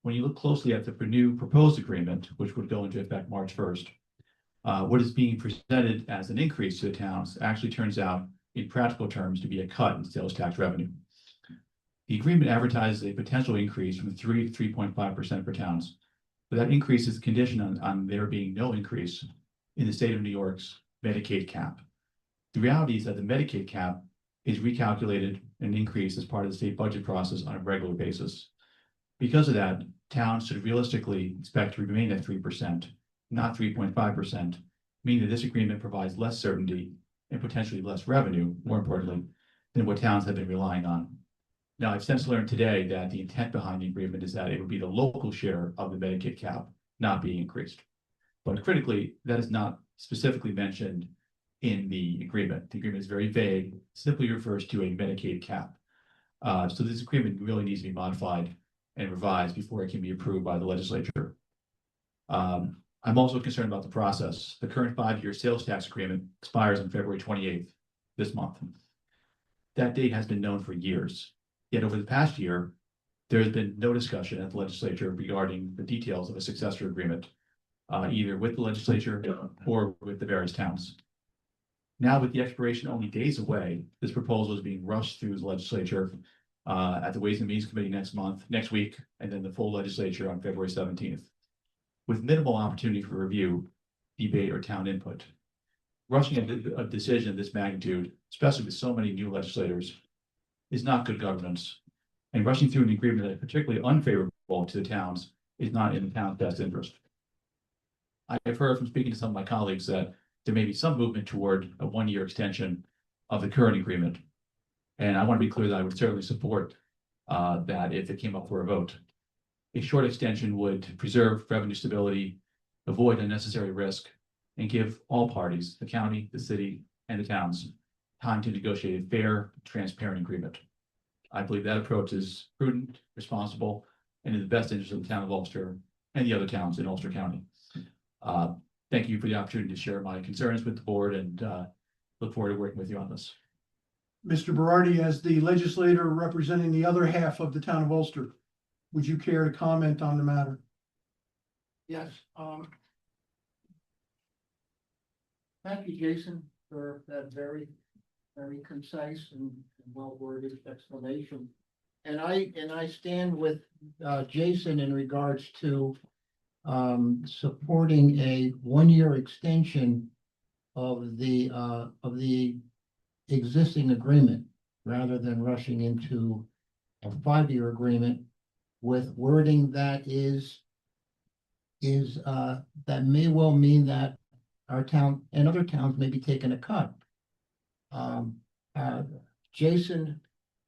When you look closely at the new proposed agreement, which would go into effect March 1st, what is being presented as an increase to the towns actually turns out in practical terms to be a cut in sales tax revenue. The agreement advertises a potential increase from 3 to 3.5% for towns, but that increase is conditioned on there being no increase in the state of New York's Medicaid cap. The reality is that the Medicaid cap is recalculated and increased as part of the state budget process on a regular basis. Because of that, towns should realistically expect to remain at 3%, not 3.5%, meaning that this agreement provides less certainty and potentially less revenue, more importantly, than what towns have been relying on. Now, I've since learned today that the intent behind the agreement is that it would be the local share of the Medicaid cap not being increased. But critically, that is not specifically mentioned in the agreement. The agreement is very vague, simply refers to a Medicaid cap. So this agreement really needs to be modified and revised before it can be approved by the legislature. I'm also concerned about the process. The current 5-year sales tax agreement expires on February 28th this month. That date has been known for years. Yet over the past year, there has been no discussion at the legislature regarding the details of a successor agreement, either with the legislature or with the various towns. Now, with the expiration only days away, this proposal is being rushed through the legislature at the Ways and Means Committee next week, and then the full legislature on February 17th. With minimal opportunity for review, debate, or town input. Rushing a decision of this magnitude, especially with so many new legislators, is not good governance. And rushing through an agreement that is particularly unfavorable to the towns is not in the town's best interest. I have heard from speaking to some of my colleagues that there may be some movement toward a 1-year extension of the current agreement. And I want to be clear that I would certainly support that if it came up for a vote. A short extension would preserve revenue stability, avoid unnecessary risk, and give all parties, the county, the city, and the towns, time to negotiate a fair, transparent agreement. I believe that approach is prudent, responsible, and in the best interest of the town of Ulster and the other towns in Ulster County. Thank you for the opportunity to share my concerns with the board and look forward to working with you on this. Mr. Berardi, as the legislator representing the other half of the town of Ulster, would you care to comment on the matter? Yes, thank you, Jason, for that very concise and well-worded explanation. And I stand with Jason in regards to supporting a 1-year extension of the existing agreement rather than rushing into a 5-year agreement with wording that that may well mean that our town and other towns may be taking a cut. Jason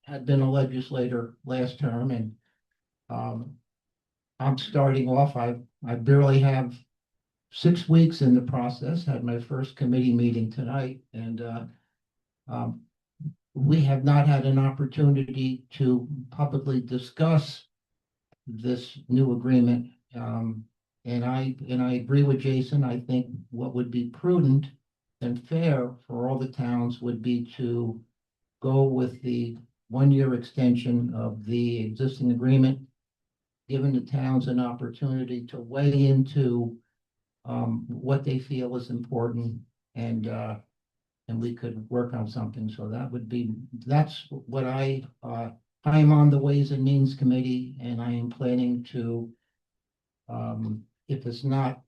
had been a legislator last term and I'm starting off, I barely have 6 weeks in the process, had my first committee meeting tonight, and we have not had an opportunity to publicly discuss this new agreement. And I agree with Jason. I think what would be prudent and fair for all the towns would be to go with the 1-year extension of the existing agreement, giving the towns an opportunity to weigh into what they feel is important, and we could work on something. So that's what I'm on the Ways and Means Committee, and I am planning to, if it's not,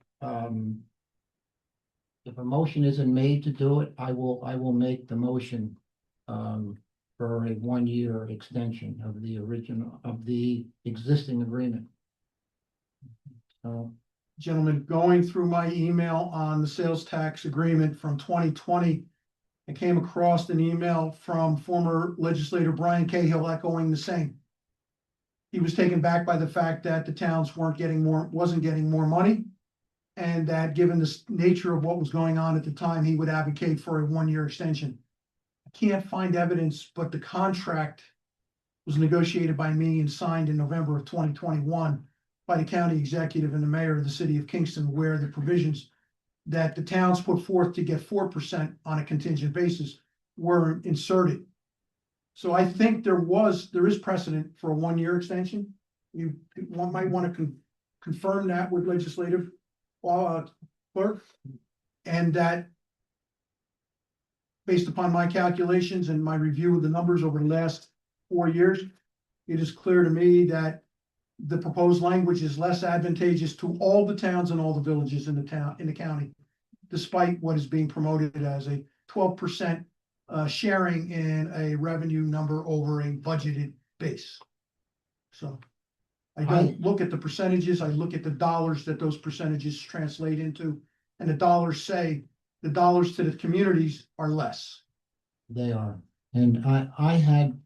if a motion isn't made to do it, I will make the motion for a 1-year extension of the existing agreement. So, Gentlemen, going through my email on the sales tax agreement from 2020, I came across an email from former legislator Brian Cahill echoing the same. He was taken back by the fact that the towns wasn't getting more money, and that given the nature of what was going on at the time, he would advocate for a 1-year extension. I can't find evidence, but the contract was negotiated by me and signed in November of 2021 by the county executive and the mayor of the city of Kingston, where the provisions that the towns put forth to get 4% on a contingent basis were inserted. So I think there is precedent for a 1-year extension. You might want to confirm that with legislative clerk, and that based upon my calculations and my review of the numbers over the last 4 years, it is clear to me that the proposed language is less advantageous to all the towns and all the villages in the county, despite what is being promoted as a 12% sharing in a revenue number over a budgeted base. So I don't look at the percentages, I look at the dollars that those percentages translate into, and the dollars to the communities are less. they are, and I had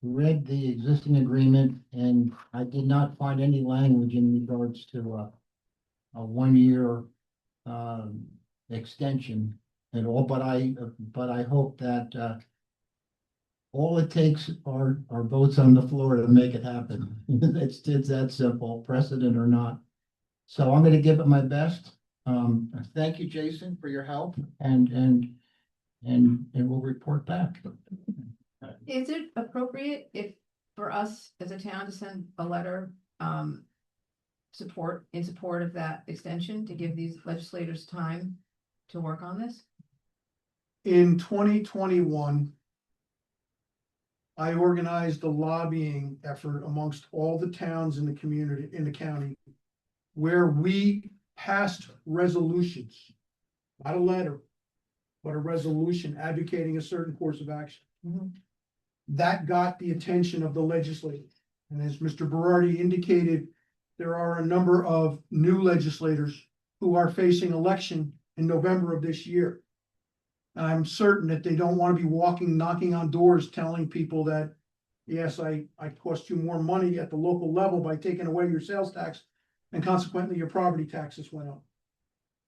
read the existing agreement, and I did not find any language in regards to a 1-year extension at all, but I hope that all it takes are votes on the floor to make it happen. It's that simple, precedent or not. So I'm gonna give it my best. Thank you, Jason, for your help, and we'll report back. Is it appropriate for us as a town to send a letter, in support of that extension, to give these legislators time to work on this? In 2021, I organized a lobbying effort amongst all the towns in the community, in the county, where we passed resolutions, not a letter, but a resolution advocating a certain course of action. That got the attention of the legislators. And as Mr. Berardi indicated, there are a number of new legislators who are facing election in November of this year. And I'm certain that they don't want to be knocking on doors, telling people that, yes, I cost you more money at the local level by taking away your sales tax, and consequently your property taxes went up.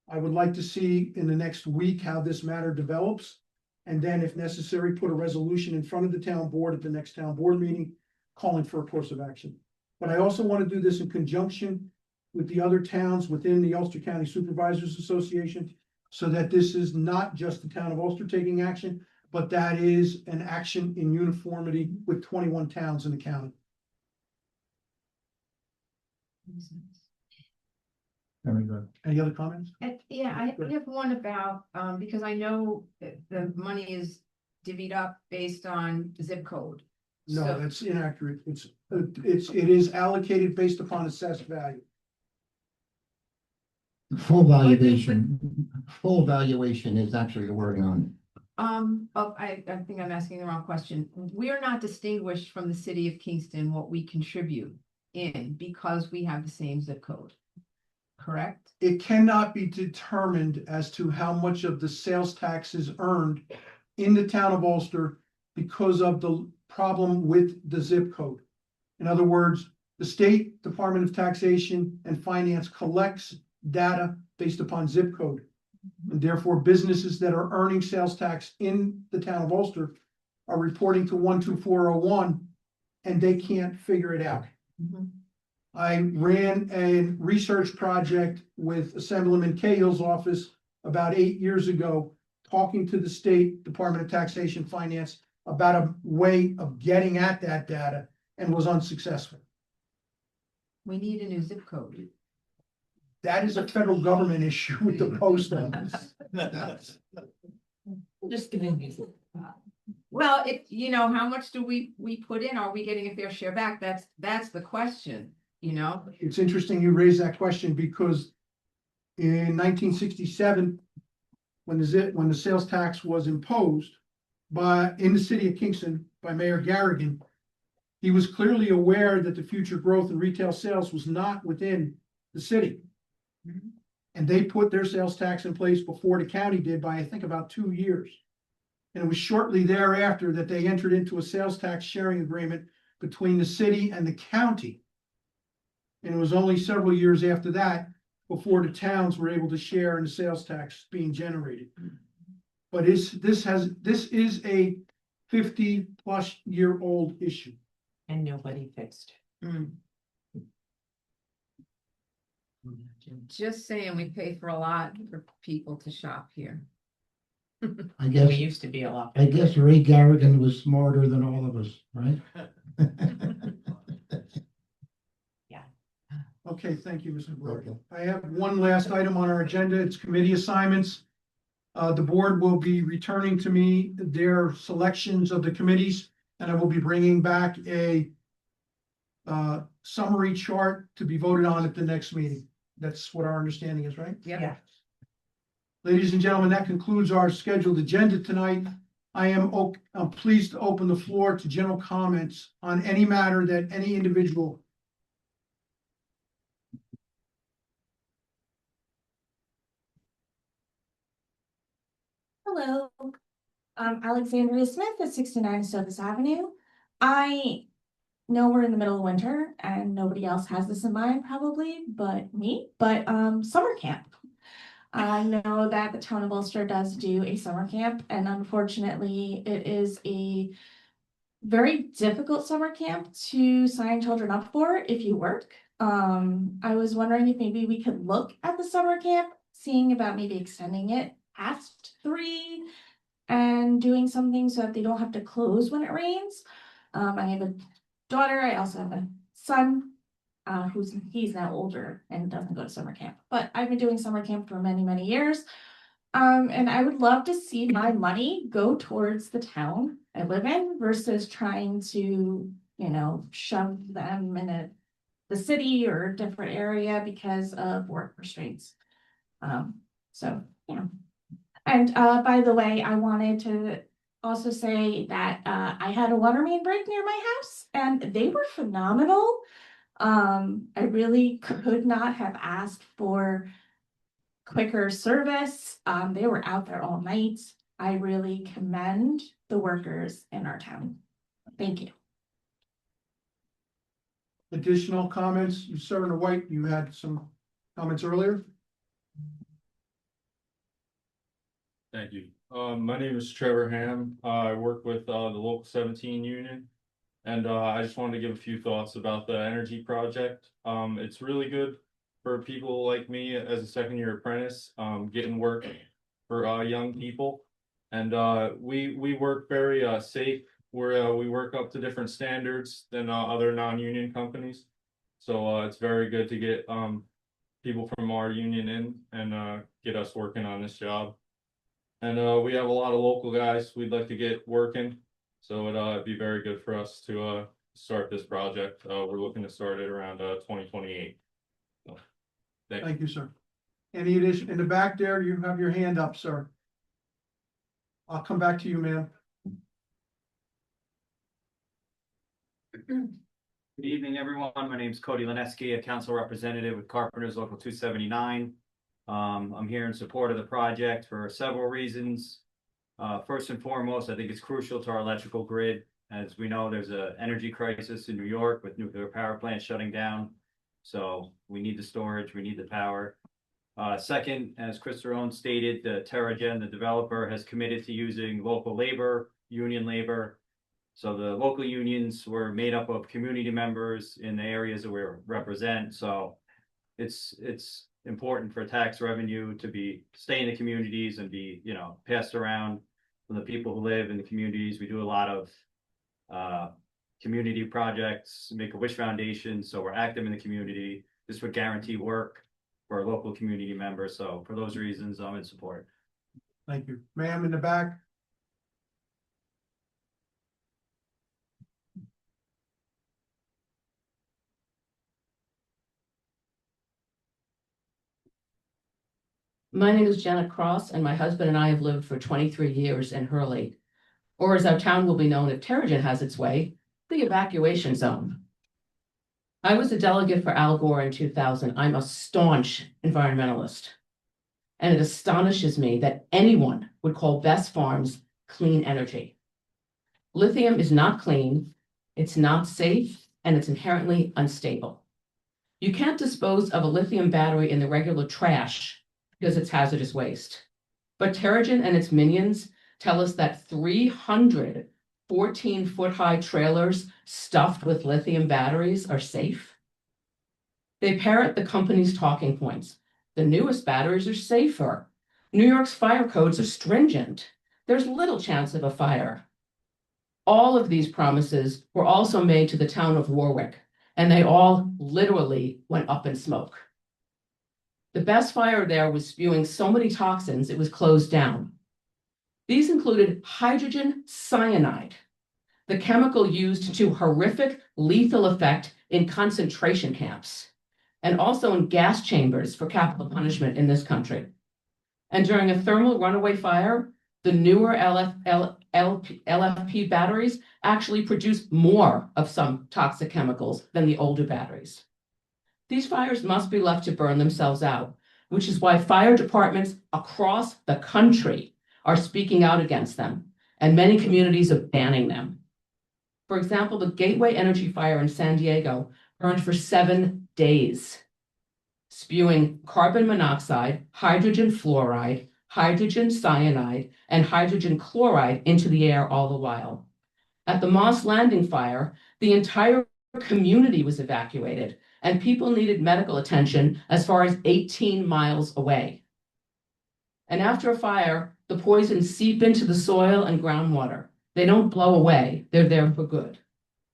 I would like to see in the next week how this matter develops, and then if necessary, put a resolution in front of the town board at the next town board meeting, calling for a course of action. But I also want to do this in conjunction with the other towns within the Ulster County Supervisors Association, so that this is not just the town of Ulster taking action, but that is an action in uniformity with 21 towns in the county. Very good. Any other comments? Yeah, I have one about, because I know that the money is divvied up based on zip code. No, So- that's inaccurate. It is allocated based upon assessed value. Full valuation is actually the wording on it. I think I'm asking the wrong question. We're not distinguished from the city of Kingston what we contribute. in because we have the same zip code. Correct? It cannot be determined as to how much of the sales tax is earned in the town of Ulster because of the problem with the zip code. In other words, the State Department of Taxation and Finance collects data based upon zip code. And therefore, businesses that are earning sales tax in the town of Ulster are reporting to 12401, and they can't figure it out. I ran a research project with Assemblyman Cahill's office about 8 years ago, talking to the State Department of Taxation and Finance about a way of getting at that data, and was unsuccessful. We need a new zip code. That is a federal government issue with the post office. Just giving you. Well, you know, how much do we put in? Are we getting a fair share back? That's the question, you know? It's interesting you raise that question because in 1967, when the sales tax was imposed in the city of Kingston by Mayor Garrigan, he was clearly aware that the future growth in retail sales was not within the city. And they put their sales tax in place before the county did by, I think, about 2 years. And it was shortly thereafter that they entered into a sales tax sharing agreement between the city and the county. And it was only several years after that before the towns were able to share in the sales tax being generated. But this is a 50+ year old issue. And nobody fixed it. Just saying, we pay for a lot for people to shop here. I guess, We used to be a lot. I guess Ray Garrigan was smarter than all of us, right? Okay, thank you, Mr. Brewer. Okay. I have one last item on our agenda. It's committee assignments. The board will be returning to me their selections of the committees, and I will be bringing back a summary chart to be voted on at the next meeting. That's what our understanding is, right? Yeah. Ladies and gentlemen, that concludes our scheduled agenda tonight. I'm pleased to open the floor to general comments on any matter that any individual. Hello, I'm Alexandria Smith at 69 Sovus Avenue. I know we're in the middle of winter and nobody else has this in mind probably but me, but summer camp. I know that the town of Ulster does do a summer camp, and unfortunately it is a very difficult summer camp to sign children up for if you work. I was wondering if maybe we could look at the summer camp, seeing about maybe extending it past 3 and doing something so that they don't have to close when it rains. I have a daughter. I also have a son he's now older and doesn't go to summer camp, but I've been doing summer camp for many, many years. And I would love to see my money go towards the town I live in versus trying to, you know, shove them in the city or a different area because of work restraints. So, you know. And by the way, I wanted to also say that I had a water main break near my house and they were phenomenal. I really could not have asked for quicker service. They were out there all night. I really commend the workers in our town. Thank you. Additional comments? You, Sir White, you had some comments earlier. Thank you. My name is Trevor Ham. I work with the local 17 union. And I just wanted to give a few thoughts about the energy project. It's really good for people like me as a second-year apprentice, getting work for young people. And we work very safe. We work up to different standards than other non-union companies. So it's very good to get people from our union in and get us working on this job. And we have a lot of local guys we'd like to get working. So it'd be very good for us to start this project. We're looking to start it around 2028. So, Thank you, sir. Any addition in the back there? You have your hand up, sir. I'll come back to you, ma'am. Good evening, everyone. My name is Cody Lineski, a council representative with Carpenters Local 279. I'm here in support of the project for several reasons. First and foremost, I think it's crucial to our electrical grid. As we know, there's an energy crisis in New York with nuclear power plants shutting down. So we need the storage, we need the power. Second, as Chris Cerrone stated, the Terragen, the developer, has committed to using local labor, union labor. So the local unions were made up of community members in the areas that we represent. So it's important for tax revenue to stay in the communities and be, passed around from the people who live in the communities. We do a lot of community projects, Make-A-Wish Foundation, so we're active in the community. This would guarantee work for our local community members. So for those reasons, I'm in support. Thank you. Ma'am in the back? My name is Janet Cross, and my husband and I have lived for 23 years in Hurley, or as our town will be known if Terrigen has its way, the evacuation zone. I was a delegate for Al Gore in 2000. I'm a staunch environmentalist, and it astonishes me that anyone would call Best Farms clean energy. Lithium is not clean, it's not safe, and it's inherently unstable. You can't dispose of a lithium battery in the regular trash because it's hazardous waste. But Terrigen and its minions tell us that 300 14-foot-high trailers stuffed with lithium batteries are safe. They parrot the company's talking points. The newest batteries are safer. New York's fire codes are stringent. There's little chance of a fire. All of these promises were also made to the town of Warwick, and they all literally went up in smoke. The best fire there was spewing so many toxins it was closed down. These included hydrogen cyanide, the chemical used to horrific lethal effect in concentration camps, and also in gas chambers for capital punishment in this country. And during a thermal runaway fire, the newer LFP batteries actually produce more of some toxic chemicals than the older batteries. These fires must be left to burn themselves out, which is why fire departments across the country are speaking out against them, and many communities are banning them. For example, the Gateway Energy Fire in San Diego burned for 7 days, spewing carbon monoxide, hydrogen fluoride, hydrogen cyanide, and hydrogen chloride into the air all the while. At the Moss Landing fire, the entire community was evacuated, and people needed medical attention as far as 18 miles away. And after a fire, the poisons seep into the soil and groundwater. They don't blow away, they're there for good.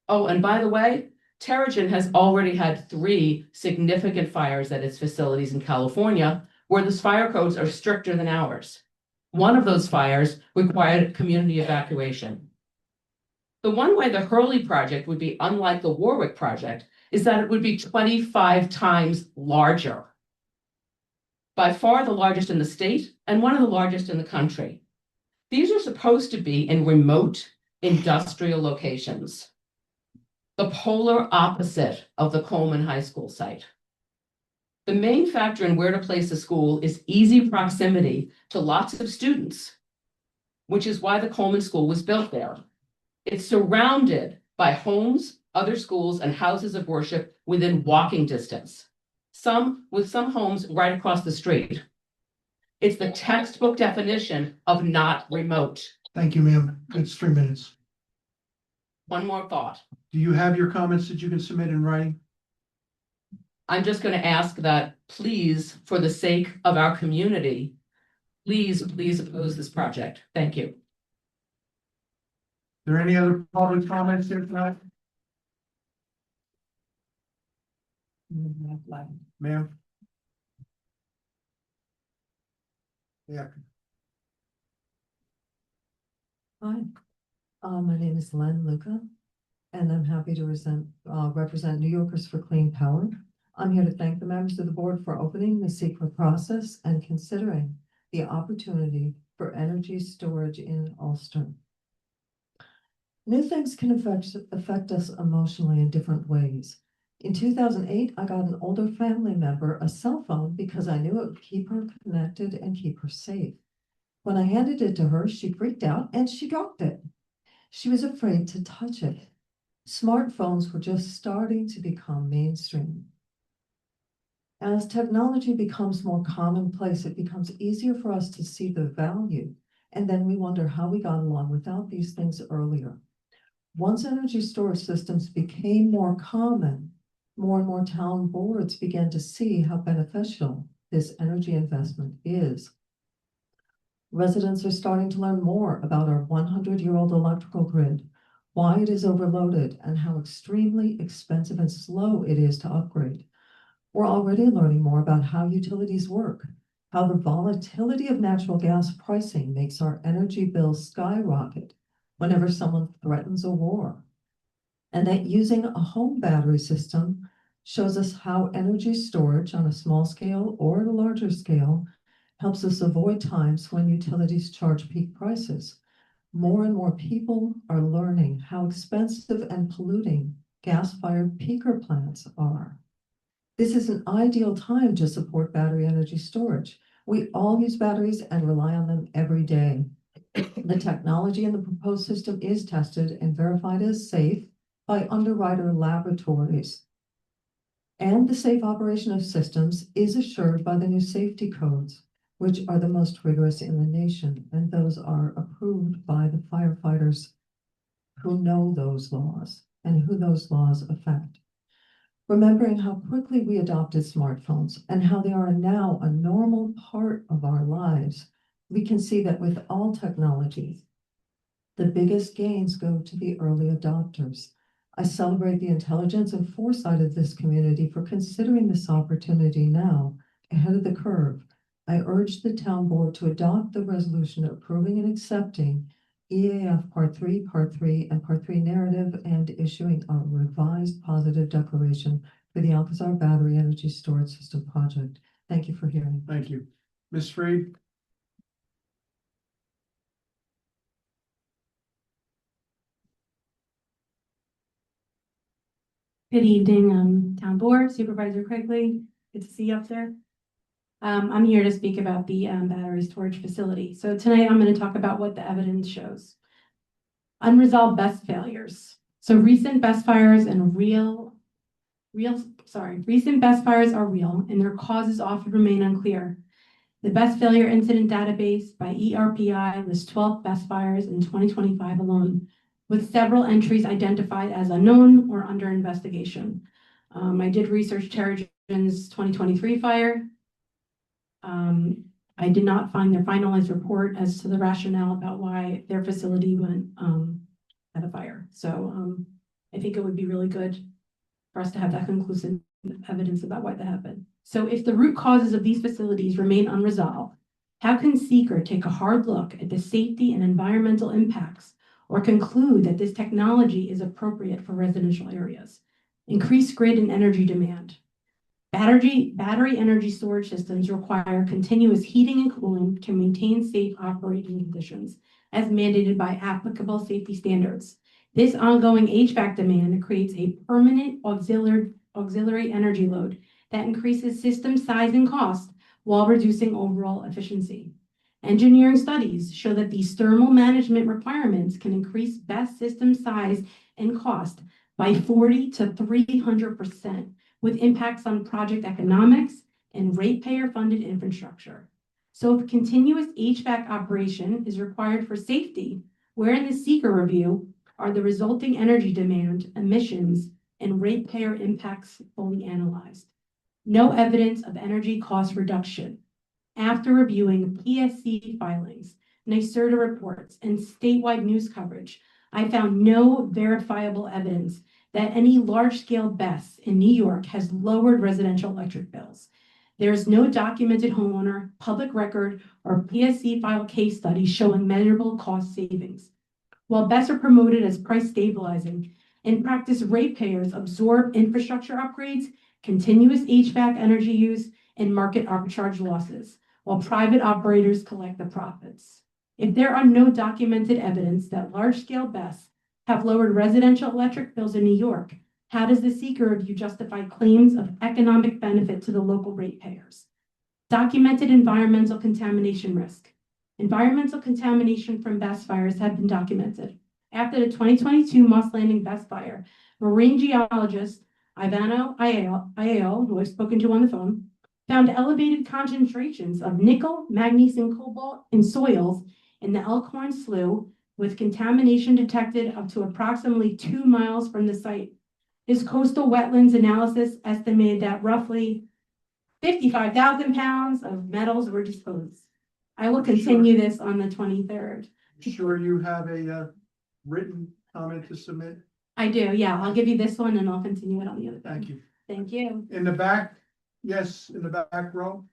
Oh, and by the way, Terrigen has already had 3 significant fires at its facilities in California, where the fire codes are stricter than ours. One of those fires required community evacuation. The one way the Hurley project would be unlike the Warwick project is that it would be 25 times larger. By far the largest in the state and one of the largest in the country. These are supposed to be in remote industrial locations, the polar opposite of the Coleman High School site. The main factor in where to place a school is easy proximity to lots of students, which is why the Coleman School was built there. It's surrounded by homes, other schools, and houses of worship within walking distance, with some homes right across the street. It's the textbook definition of not remote. Thank you, ma'am. It's 3 minutes. One more thought. Do you have your comments that you can submit in writing? I'm just going to ask that please, for the sake of our community, please oppose this project. Thank you. Are there any other public comments here tonight? Ma'am? Yeah. Hi, my name is Len Luca, and I'm happy to represent New Yorkers for Clean Power. I'm here to thank the members of the board for opening the secret process and considering the opportunity for energy storage in Ulster. New things can affect us emotionally in different ways. In 2008, I got an older family member a cell phone because I knew it would keep her connected and keep her safe. When I handed it to her, she freaked out and she dropped it. She was afraid to touch it. Smartphones were just starting to become mainstream. As technology becomes more commonplace, it becomes easier for us to see the value, and then we wonder how we got along without these things earlier. Once energy storage systems became more common, more and more town boards began to see how beneficial this energy investment is. Residents are starting to learn more about our 100-year-old electrical grid, why it is overloaded, and how extremely expensive and slow it is to upgrade. We're already learning more about how utilities work, how the volatility of natural gas pricing makes our energy bills skyrocket whenever someone threatens a war, and that using a home battery system shows us how energy storage on a small scale or at a larger scale helps us avoid times when utilities charge peak prices. More and more people are learning how expensive and polluting gas-fired peaker plants are. This is an ideal time to support battery energy storage. We all use batteries and rely on them every day. The technology in the proposed system is tested and verified as safe by Underwriter Laboratories. And the safe operation of systems is assured by the new safety codes, which are the most rigorous in the nation, and those are approved by the firefighters who know those laws and who those laws affect. Remembering how quickly we adopted smartphones and how they are now a normal part of our lives, we can see that with all technologies, the biggest gains go to the early adopters. I celebrate the intelligence and foresight of this community for considering this opportunity now, ahead of the curve. I urge the town board to adopt the resolution approving and accepting EAF Part 3, and Part 3 narrative and issuing a revised positive declaration for the Alcazar Battery Energy Storage System project. Thank you for hearing. Thank you. Ms. Freed? Good evening, Town Board, Supervisor Quigley. Good to see you up there. I'm here to speak about the battery storage facility. So tonight I'm going to talk about what the evidence shows. Unresolved BESS failures. So recent BESS fires and recent BESS fires are real and their causes often remain unclear. The BESS failure incident database by ERPI lists 12 BESS fires in 2025 alone, with several entries identified as unknown or under investigation. I did research Terrigen's 2023 fire. I did not find their finalized report as to the rationale about why their facility went had a fire. So I think it would be really good for us to have that conclusive evidence about why that happened. So if the root causes of these facilities remain unresolved, how can SEEKR take a hard look at the safety and environmental impacts or conclude that this technology is appropriate for residential areas? Increased grid and energy demand. Battery energy storage systems require continuous heating and cooling to maintain safe operating conditions as mandated by applicable safety standards. This ongoing HVAC demand creates a permanent auxiliary energy load that increases system size and cost while reducing overall efficiency. Engineering studies show that these thermal management requirements can increase BESS system size and cost by 40 to 300%, with impacts on project economics and ratepayer-funded infrastructure. So if continuous HVAC operation is required for safety, where in the SEEKR review are the resulting energy demand, emissions, and ratepayer impacts fully analyzed? No evidence of energy cost reduction. After reviewing PSC filings, NYSERDA reports, and statewide news coverage, I found no verifiable evidence that any large-scale BESS in New York has lowered residential electric bills. There is no documented homeowner, public record, or PSC file case study showing measurable cost savings. While BESS are promoted as price stabilizing, in practice, ratepayers absorb infrastructure upgrades, continuous HVAC energy use, and market arbitrage losses, while private operators collect the profits. If there are no documented evidence that large-scale BESS have lowered residential electric bills in New York. How does the seeker review justify claims of economic benefit to the local ratepayers? Documented environmental contamination risk. Environmental contamination from best fires have been documented. After the 2022 Moss Landing best fire, marine geologist Ivano Aiello, who I've spoken to on the phone, found elevated concentrations of nickel, manganese, and cobalt in soils in the Elkhorn Slough, with contamination detected up to approximately 2 miles from the site. His coastal wetlands analysis estimated that roughly 55,000 pounds of metals were disposed. I will continue this on the 23rd. Sure you have a written comment to submit? I do, yeah. I'll give you this one and I'll continue it on the other. Thank you. Thank you. In the back, yes, in the back row.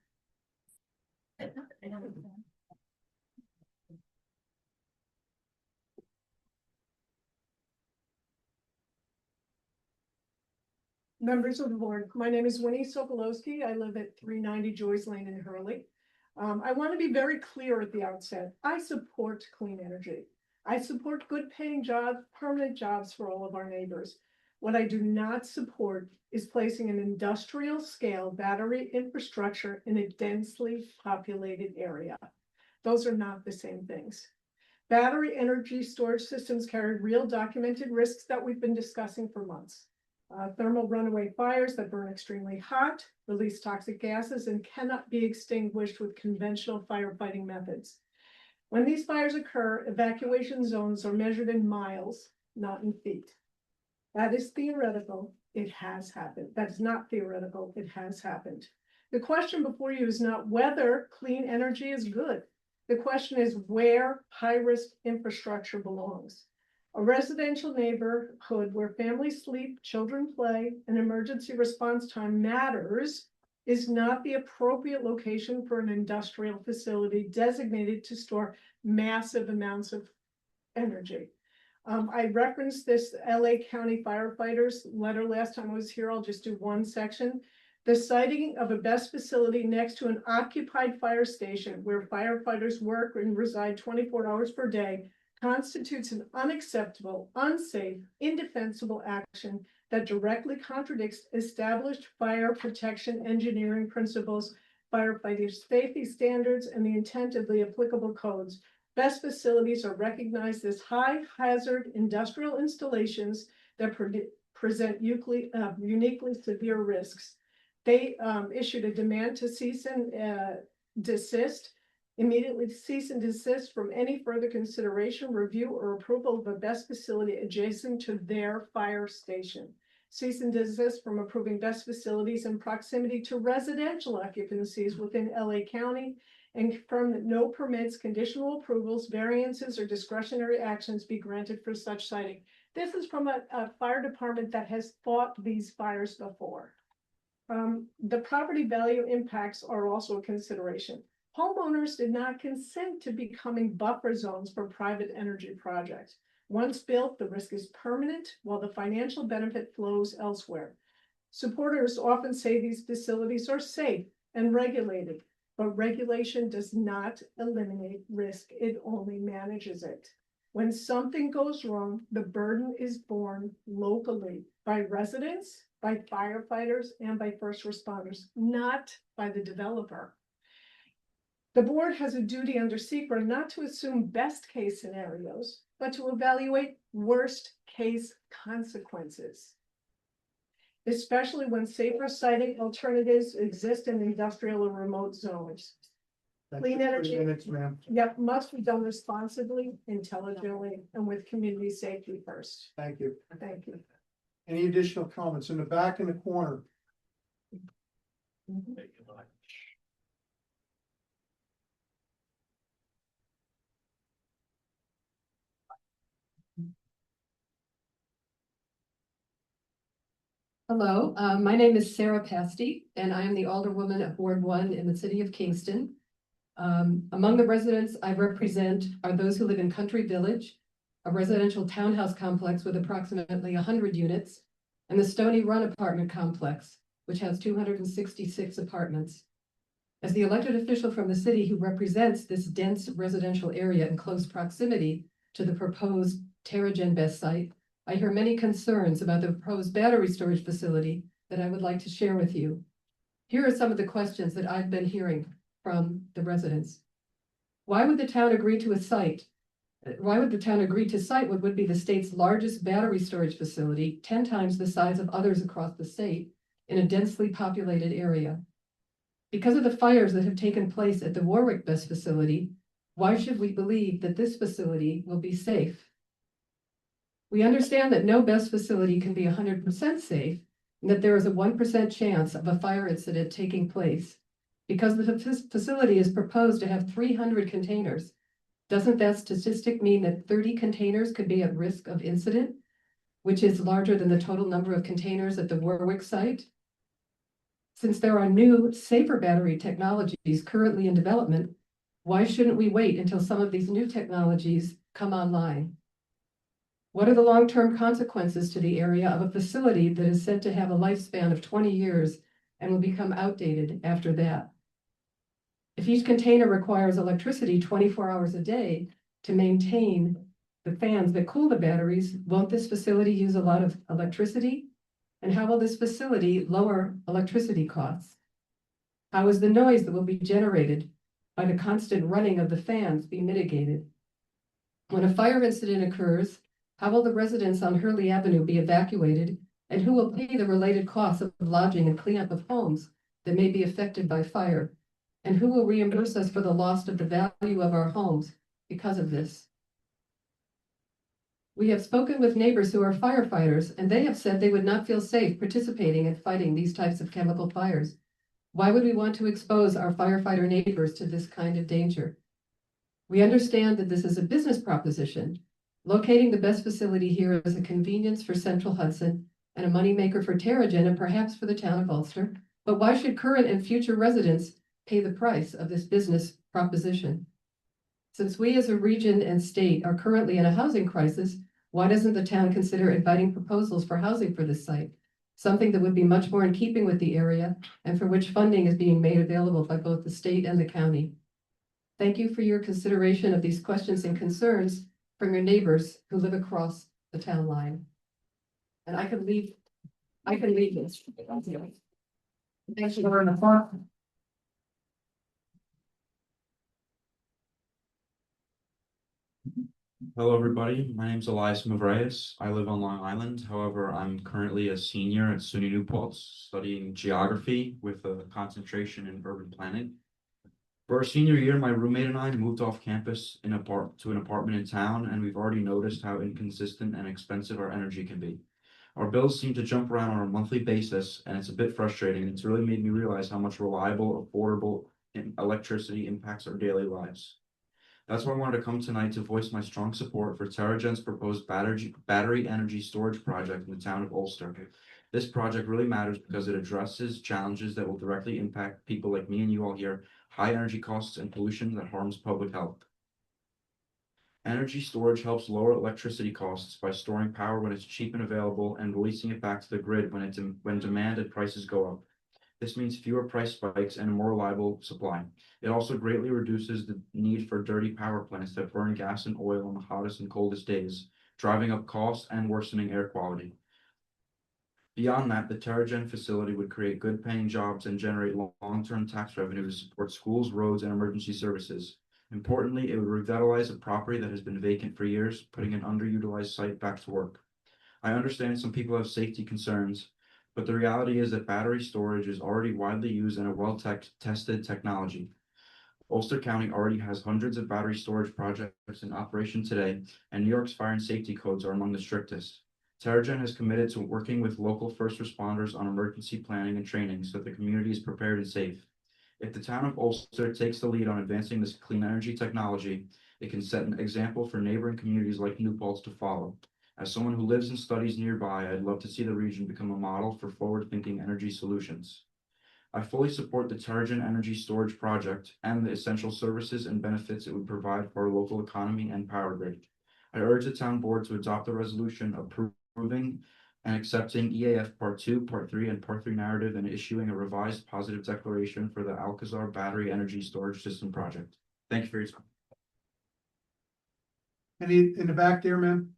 Members of the board, my name is Winnie Sokolowski. I live at 390 Joyce Lane in Hurley. I want to be very clear at the outset. I support clean energy. I support good paying jobs, permanent jobs for all of our neighbors. What I do not support is placing an industrial scale battery infrastructure in a densely populated area. Those are not the same things. Battery energy storage systems carry real documented risks that we've been discussing for months. Thermal runaway fires that burn extremely hot, release toxic gases, and cannot be extinguished with conventional firefighting methods. When these fires occur, evacuation zones are measured in miles, not in feet. That is theoretical. It has happened. That's not theoretical. It has happened. The question before you is not whether clean energy is good. The question is where high-risk infrastructure belongs. A residential neighborhood where families sleep, children play, and emergency response time matters is not the appropriate location for an industrial facility designated to store massive amounts of energy. I referenced this LA County firefighters letter last time I was here. I'll just do one section. The siting of a BESS facility next to an occupied fire station where firefighters work and reside 24 hours per day constitutes an unacceptable, unsafe, indefensible action that directly contradicts established fire protection engineering principles, firefighter safety standards, and the intent of the applicable codes. BESS facilities are recognized as high hazard industrial installations that present uniquely severe risks. They issued a demand to cease and desist. Immediately cease and desist from any further consideration, review, or approval of a BESS facility adjacent to their fire station. Cease and desist from approving BESS facilities in proximity to residential occupancies within LA County, and confirm that no permits, conditional approvals, variances, or discretionary actions be granted for such siting. This is from a fire department that has fought these fires before. The property value impacts are also a consideration. Homeowners did not consent to becoming buffer zones for private energy projects. Once built, the risk is permanent, while the financial benefit flows elsewhere. Supporters often say these facilities are safe and regulated, but regulation does not eliminate risk. It only manages it. When something goes wrong, the burden is borne locally by residents, by firefighters, and by first responders, not by the developer. The board has a duty under SECRA not to assume best case scenarios, but to evaluate worst case consequences, especially when safer siting alternatives exist in industrial or remote zones. Clean energy must be done responsibly, intelligently, and with community safety first. Thank you. Thank you. Any additional comments in the back in the corner? Hello, my name is Sarah Pasty, and I am the Alderwoman of Ward 1 in the city of Kingston. Among the residents I represent are those who live in Country Village, a residential townhouse complex with approximately 100 units, and the Stony Run apartment complex, which has 266 apartments. As the elected official from the city who represents this dense residential area in close proximity to the proposed Terragen Best site, I hear many concerns about the proposed battery storage facility that I would like to share with you. Here are some of the questions that I've been hearing from the residents. Why would the town agree to site what would be the state's largest battery storage facility, 10 times the size of others across the state, in a densely populated area? Because of the fires that have taken place at the Warwick Best facility, why should we believe that this facility will be safe? We understand that no Best facility can be 100% safe, and that there is a 1% chance of a fire incident taking place. Because the facility is proposed to have 300 containers, doesn't that statistic mean that 30 containers could be at risk of incident, which is larger than the total number of containers at the Warwick site? Since there are new, safer battery technologies currently in development, why shouldn't we wait until some of these new technologies come online? What are the long-term consequences to the area of a facility that is said to have a lifespan of 20 years and will become outdated after that? If each container requires electricity 24 hours a day to maintain the fans that cool the batteries, won't this facility use a lot of electricity? And how will this facility lower electricity costs? How is the noise that will be generated by the constant running of the fans be mitigated? When a fire incident occurs, how will the residents on Hurley Avenue be evacuated? And who will pay the related costs of lodging and cleanup of homes that may be affected by fire? And who will reimburse us for the loss of the value of our homes because of this? We have spoken with neighbors who are firefighters, and they have said they would not feel safe participating in fighting these types of chemical fires. Why would we want to expose our firefighter neighbors to this kind of danger? We understand that this is a business proposition. Locating the Best facility here is a convenience for Central Hudson and a moneymaker for Terragen and perhaps for the town of Ulster. But why should current and future residents pay the price of this business proposition? Since we as a region and state are currently in a housing crisis, why doesn't the town consider inviting proposals for housing for this site? Something that would be much more in keeping with the area and for which funding is being made available by both the state and the county. Thank you for your consideration of these questions and concerns from your neighbors who live across the town line. And I can leave this. Thank you. Over in the front. Hello, everybody. My name is Elias Mavreas. I live on Long Island. However, I'm currently a senior at SUNY New Paltz studying geography with a concentration in urban planning. For our senior year, my roommate and I moved off campus to an apartment in town, and we've already noticed how inconsistent and expensive our energy can be. Our bills seem to jump around on a monthly basis, and it's a bit frustrating. It's really made me realize how much reliable, affordable electricity impacts our daily lives. That's why I wanted to come tonight to voice my strong support for Terragen's proposed battery energy storage project in the town of Ulster. This project really matters because it addresses challenges that will directly impact people like me and you all here: high energy costs and pollution that harms public health. Energy storage helps lower electricity costs by storing power when it's cheap and available and releasing it back to the grid when demand and prices go up. This means fewer price spikes and a more reliable supply. It also greatly reduces the need for dirty power plants that burn gas and oil on the hottest and coldest days, driving up costs and worsening air quality. Beyond that, the Terragen facility would create good-paying jobs and generate long-term tax revenue to support schools, roads, and emergency services. Importantly, it would revitalize a property that has been vacant for years, putting an underutilized site back to work. I understand some people have safety concerns, but the reality is that battery storage is already widely used and a well-tested technology. Ulster County already has hundreds of battery storage projects in operation today, and New York's fire and safety codes are among the strictest. Terragen has committed to working with local first responders on emergency planning and training so that the community is prepared and safe. If the town of Ulster takes the lead on advancing this clean energy technology, it can set an example for neighboring communities like New Paltz to follow. As someone who lives and studies nearby, I'd love to see the region become a model for forward-thinking energy solutions. I fully support the Terragen energy storage project and the essential services and benefits it would provide for our local economy and power grid. I urge the town board to adopt a resolution approving and accepting EAF Part 2, Part 3, and Part 3 narrative and issuing a revised positive declaration for the Alcazar Battery Energy Storage System project. Thank you for your time. Any in the back there, ma'am?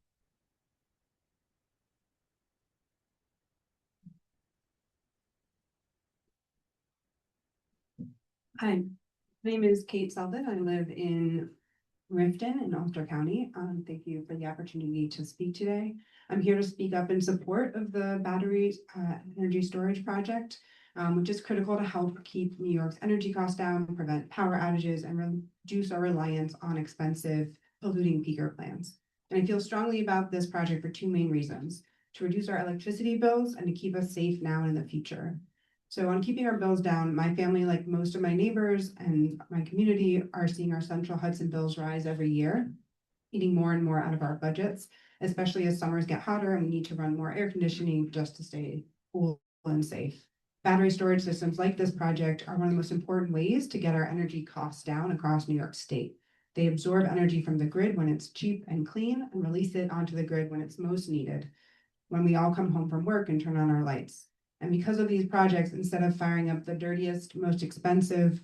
Hi, my name is Kate Selden. I live in Riften in Ulster County. Thank you for the opportunity to speak today. I'm here to speak up in support of the battery energy storage project, which is critical to help keep New York's energy costs down, prevent power outages, and reduce our reliance on expensive polluting peaker plants. And I feel strongly about this project for two main reasons: to reduce our electricity bills and to keep us safe now and in the future. So on keeping our bills down, my family, like most of my neighbors and my community, are seeing our Central Hudson bills rise every year, eating more and more out of our budgets, especially as summers get hotter and we need to run more air conditioning just to stay cool and safe. Battery storage systems like this project are one of the most important ways to get our energy costs down across New York State. They absorb energy from the grid when it's cheap and clean and release it onto the grid when it's most needed, when we all come home from work and turn on our lights. And because of these projects, instead of firing up the dirtiest, most expensive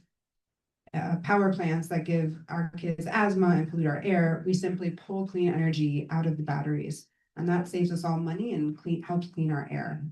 power plants that give our kids asthma and pollute our air, we simply pull clean energy out of the batteries. And that saves us all money and helps clean our air.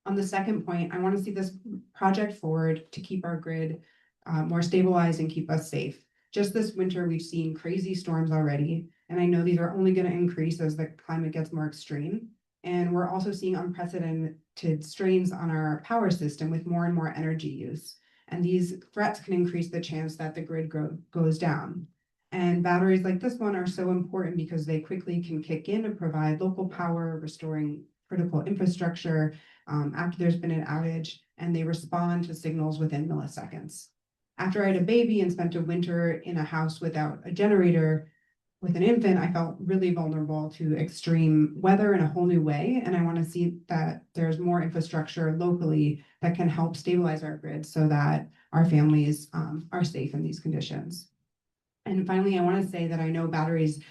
On the second point, I want to see this project forward to keep our grid more stabilized and keep us safe. Just this winter, we've seen crazy storms already, and I know these are only going to increase as the climate gets more extreme. And we're also seeing unprecedented strains on our power system with more and more energy use. And these threats can increase the chance that the grid goes down. And batteries like this one are so important because they quickly can kick in and provide local power, restoring critical infrastructure after there's been an outage, and they respond to signals within milliseconds. After I had a baby and spent a winter in a house without a generator, with an infant, I felt really vulnerable to extreme weather in a whole new way. And I want to see that there's more infrastructure locally that can help stabilize our grid so that our families are safe in these conditions. And finally, I want to say that I know batteries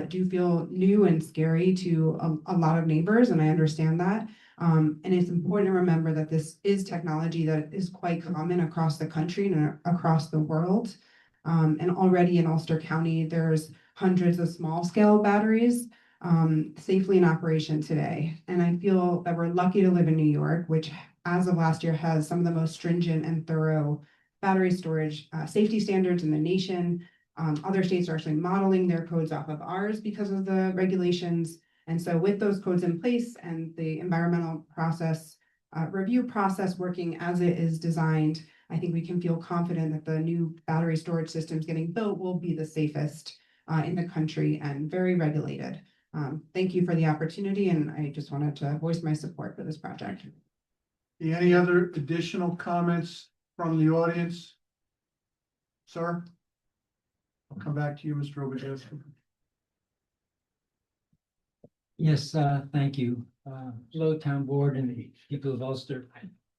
do feel new and scary to a lot of neighbors, and I understand that. And it's important to remember that this is technology that is quite common across the country and across the world. And already in Ulster County, there's hundreds of small scale batteries safely in operation today. And I feel that we're lucky to live in New York, which as of last year has some of the most stringent and thorough battery storage safety standards in the nation. Other states are actually modeling their codes off of ours because of the regulations. And so with those codes in place and the environmental process review process working as it is designed, I think we can feel confident that the new battery storage systems getting built will be the safest in the country and very regulated. Thank you for the opportunity, and I just wanted to voice my support for this project. Any other additional comments from the audience? Sir? I'll come back to you, Mr. Obujeski. Yes, thank you. Hello, Town Board and the people of Ulster.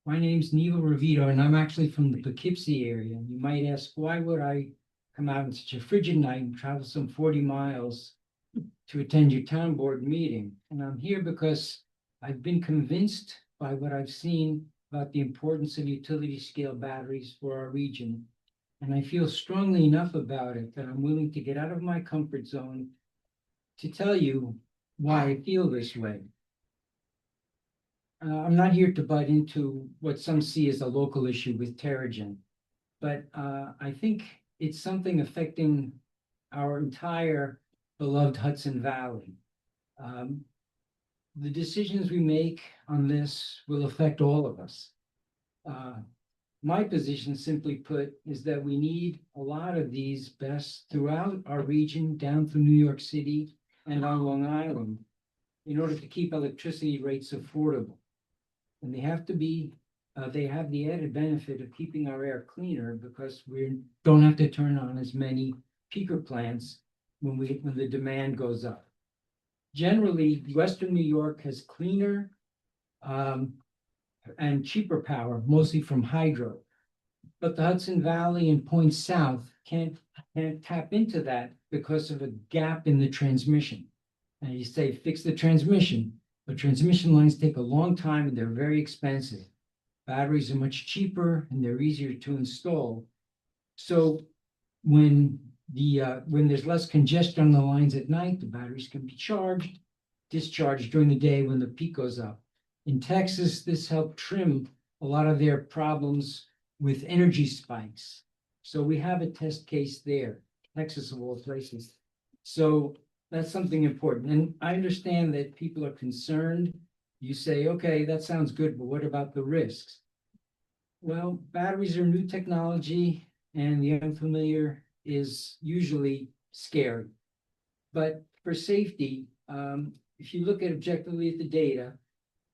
My name's Neil Ravito, and I'm actually from the Poughkeepsie area. And you might ask, why would I come out on such a frigid night and travel some 40 miles to attend your town board meeting? And I'm here because I've been convinced by what I've seen about the importance of utility scale batteries for our region. And I feel strongly enough about it that I'm willing to get out of my comfort zone to tell you why I feel this way. I'm not here to butt into what some see as a local issue with Terrigen, but I think it's something affecting our entire beloved Hudson Valley. The decisions we make on this will affect all of us. My position, simply put, is that we need a lot of these BESS throughout our region, down through New York City and on Long Island, in order to keep electricity rates affordable. And they have to be, they have the added benefit of keeping our air cleaner because we don't have to turn on as many peaker plants when the demand goes up. Generally, Western New York has cleaner and cheaper power, mostly from hydro. But the Hudson Valley and points south can't tap into that because of a gap in the transmission. And you say, fix the transmission, but transmission lines take a long time and they're very expensive. Batteries are much cheaper and they're easier to install. So when there's less congestion on the lines at night, the batteries can be discharged during the day when the peak goes up. In Texas, this helped trim a lot of their problems with energy spikes. So we have a test case there, Texas of all places. So that's something important. And I understand that people are concerned. You say, okay, that sounds good, but what about the risks? Well, batteries are new technology and the unfamiliar is usually scary. But for safety, if you look at objectively at the data,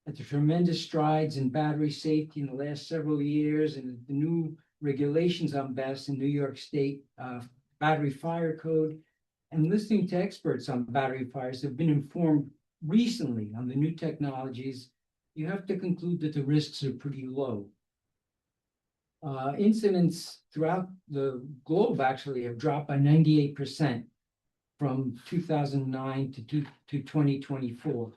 at the tremendous strides in battery safety in the last several years and the new regulations on BESS in New York State battery fire code, and listening to experts on battery fires have been informed recently on the new technologies, you have to conclude that the risks are pretty low. Incidents throughout the globe actually have dropped by 98% from 2009 to 2024.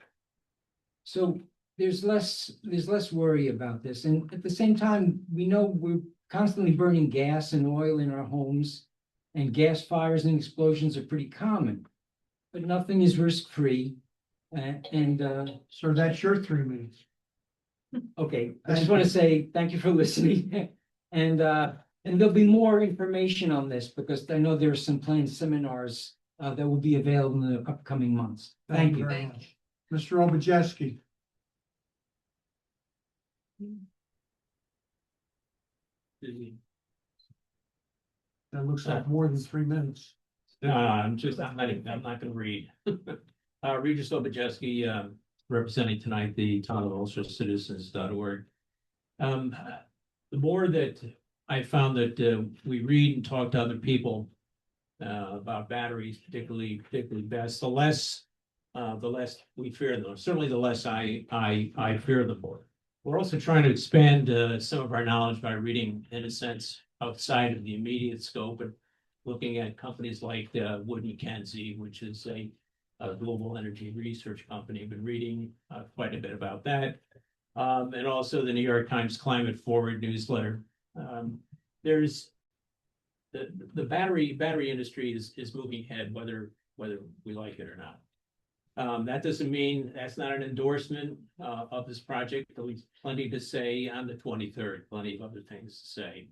So there's less worry about this. And at the same time, we know we're constantly burning gas and oil in our homes, and gas fires and explosions are pretty common, but nothing is risk-free. So that's your 3 minutes. Okay, I just want to say thank you for listening. And there'll be more information on this because I know there are some planned seminars that will be available in the upcoming months. Thank you. very much. Mr. Obujeski. That looks like more than 3 minutes. No, I'm not gonna read. Regis Obujeski, representing tonight the town of Ulster citizens.org. The more that I found that we read and talk to other people about batteries, particularly BESS, the less we fear them. Certainly the less I fear them more. We're also trying to expand some of our knowledge by reading, in a sense, outside of the immediate scope and looking at companies like Wood Mackenzie, which is a global energy research company. I've been reading quite a bit about that. And also the New York Times Climate Forward newsletter. There's the battery industry is moving ahead, whether we like it or not. That doesn't mean that's not an endorsement of this project. There'll be plenty to say on the 23rd, plenty of other things to say.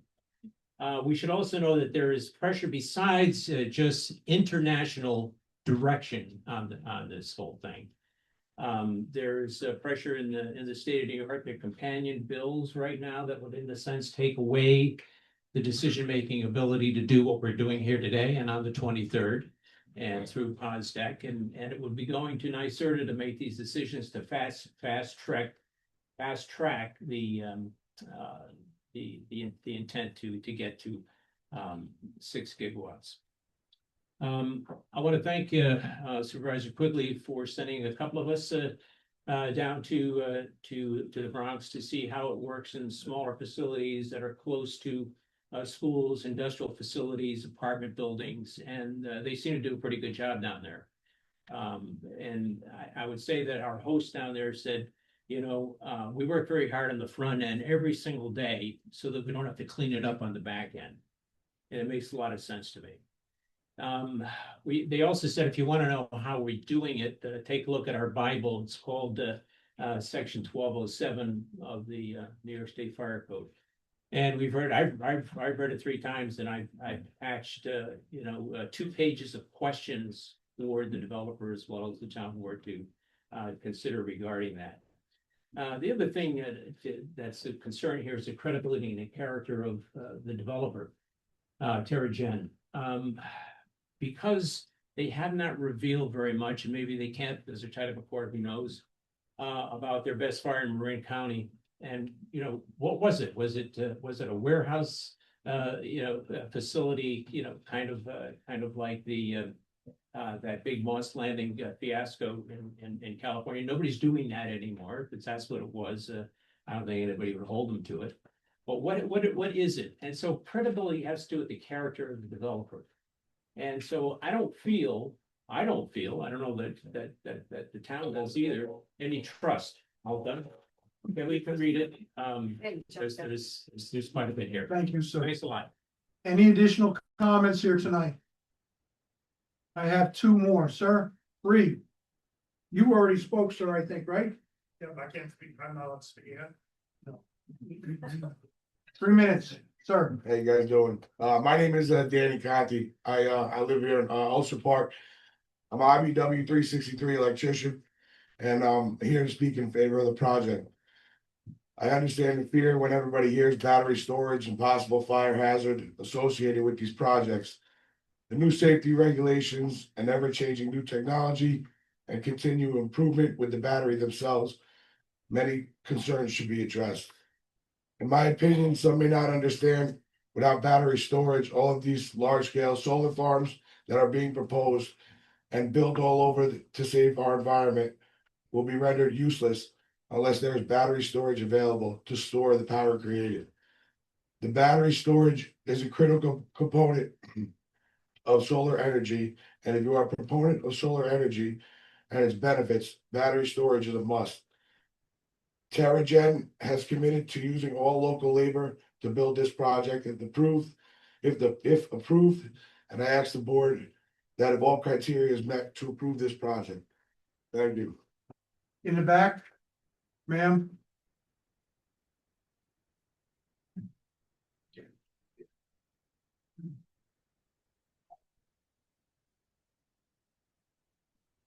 We should also know that there is pressure besides just international direction on this whole thing. There's pressure in the state of New York. There are companion bills right now that would, in a sense, take away the decision-making ability to do what we're doing here today and on the 23rd and through POSDEC, and it would be going to NYSERDA to make these decisions to fast track the intent to get to 6 gigawatts. I want to thank Supervisor Quigley for sending a couple of us down to the Bronx to see how it works in smaller facilities that are close to schools, industrial facilities, apartment buildings, and they seem to do a pretty good job down there. And I would say that our host down there said, you know, we work very hard on the front end every single day so that we don't have to clean it up on the back end. And it makes a lot of sense to me. They also said, if you want to know how we're doing it, take a look at our Bible. It's called Section 1207 of the New York State Fire Code. And I've read it 3 times, and I've patched 2 pages of questions for the developer as well as the town board to consider regarding that. The other thing that's a concern here is the credibility and the character of the developer, TerraGen. Because they have not revealed very much, and maybe they can't because they're tied up a court, who knows, about their best fire in Marin County. And, you know, what was it? Was it a warehouse, facility, kind of like the that big Moss Landing fiasco in California? Nobody's doing that anymore. If that's what it was, I don't think anybody would hold them to it. But what is it? And so credibility has to do with the character of the developer. And so I don't feel, I don't know that the town does either, any trust. All done. Okay, we can read it. There's quite a bit here. Thank you, sir. Thanks a lot. Any additional comments here tonight? I have 2 more, sir. 3. You already spoke, sir, I think, right? Yeah, I can't speak. I'm not allowed to speak yet. No. 3 minutes. Sir, How you guys doing? My name is Danny Conti. I live here in Ulster Park. I'm an IBW 363 electrician, and I'm here to speak in favor of the project. I understand the fear when everybody hears battery storage and possible fire hazard associated with these projects. The new safety regulations and ever-changing new technology and continued improvement with the battery themselves, many concerns should be addressed. In my opinion, some may not understand, without battery storage, all of these large-scale solar farms that are being proposed and built all over to save our environment will be rendered useless unless there is battery storage available to store the power created. The battery storage is a critical component of solar energy, and if you are a proponent of solar energy and its benefits, battery storage is a must. TerraGen has committed to using all local labor to build this project if approved, and I ask the board that if all criteria is met to approve this project. Thank you. in the back, ma'am.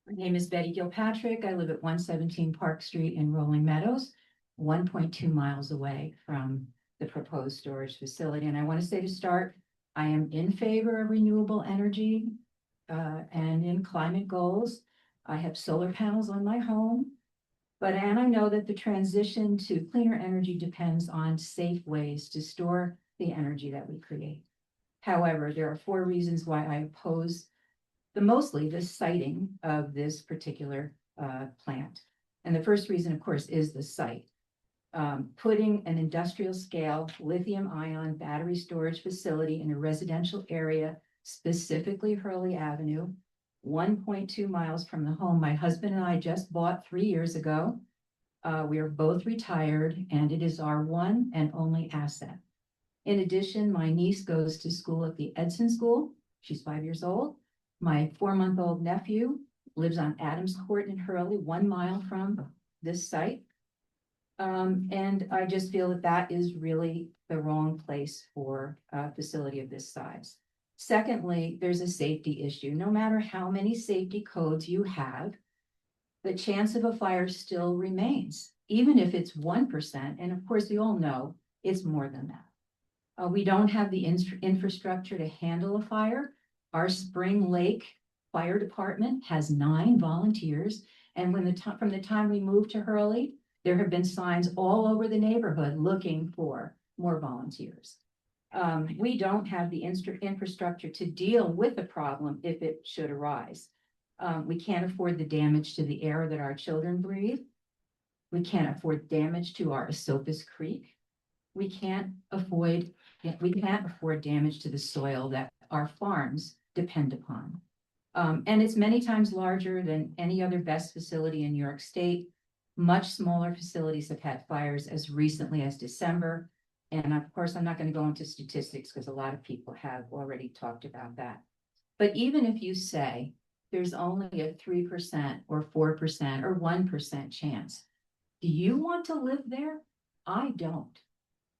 My name is Betty Gilpatrick. I live at 117 Park Street in Rolling Meadows, 1.2 miles away from the proposed storage facility. And I want to say to start, I am in favor of renewable energy and in climate goals. I have solar panels on my home, and I know that the transition to cleaner energy depends on safe ways to store the energy that we create. However, there are 4 reasons why I oppose mostly the siting of this particular plant. And the first reason, of course, is the site. Putting an industrial scale lithium ion battery storage facility in a residential area, specifically Hurley Avenue, 1.2 miles from the home my husband and I just bought 3 years ago. We are both retired, and it is our one and only asset. In addition, my niece goes to school at the Edson School. She's 5 years old. My 4-month-old nephew lives on Adams Court in Hurley, 1 mile from this site. And I just feel that that is really the wrong place for a facility of this size. Secondly, there's a safety issue. No matter how many safety codes you have, the chance of a fire still remains, even if it's 1%. And of course, we all know it's more than that. We don't have the infrastructure to handle a fire. Our Spring Lake Fire Department has 9 volunteers. And from the time we moved to Hurley, there have been signs all over the neighborhood looking for more volunteers. We don't have the infrastructure to deal with the problem if it should arise. We can't afford the damage to the air that our children breathe. We can't afford damage to our Esopus Creek. We can't afford damage to the soil that our farms depend upon. And it's many times larger than any other BESS facility in New York State. Much smaller facilities have had fires as recently as December. And of course, I'm not going to go into statistics because a lot of people have already talked about that. But even if you say there's only a 3% or 4% or 1% chance, do you want to live there? I don't.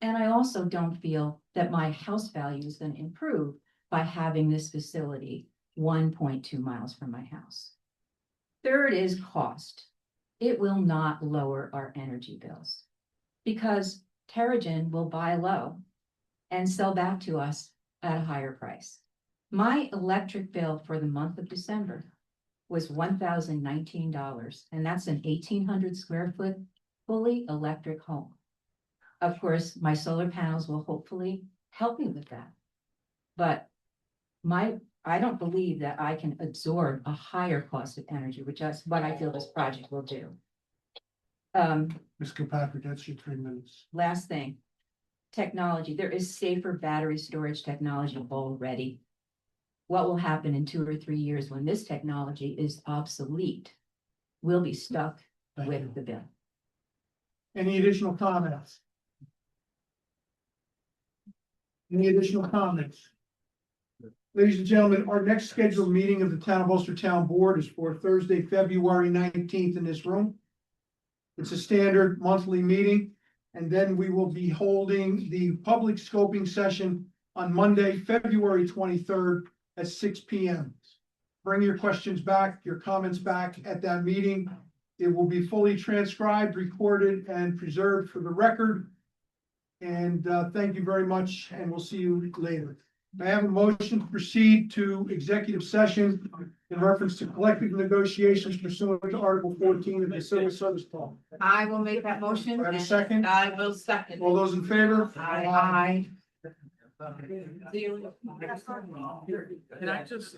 And I also don't feel that my house value is going to improve by having this facility 1.2 miles from my house. Third is cost. It will not lower our energy bills because TerraGen will buy low and sell back to us at a higher price. My electric bill for the month of December was $1,019, and that's an 1,800 square foot fully electric home. Of course, my solar panels will hopefully help me with that. But I don't believe that I can absorb a higher cost of energy, which is what I feel this project will do. Ms. Kilpatrick, that's your 3 minutes. Last thing, technology. There is safer battery storage technology already. What will happen in 2 or 3 years when this technology is obsolete? We'll be stuck with the bill. Any additional comments? Any additional comments? Ladies and gentlemen, our next scheduled meeting of the Town of Ulster Town Board is for Thursday, February 19th in this room. It's a standard monthly meeting, And then we will be holding the public scoping session on Monday, February 23rd at 6 p.m. Bring your questions back, your comments back at that meeting. It will be fully transcribed, recorded, and preserved for the record. And thank you very much, and we'll see you later. May I have a motion to proceed to executive session in reference to collective negotiations pursuant to Article 14 of the Civil Service Law? I will make that motion. Do I have a and second? I will second. All those in favor? Aye. Can I just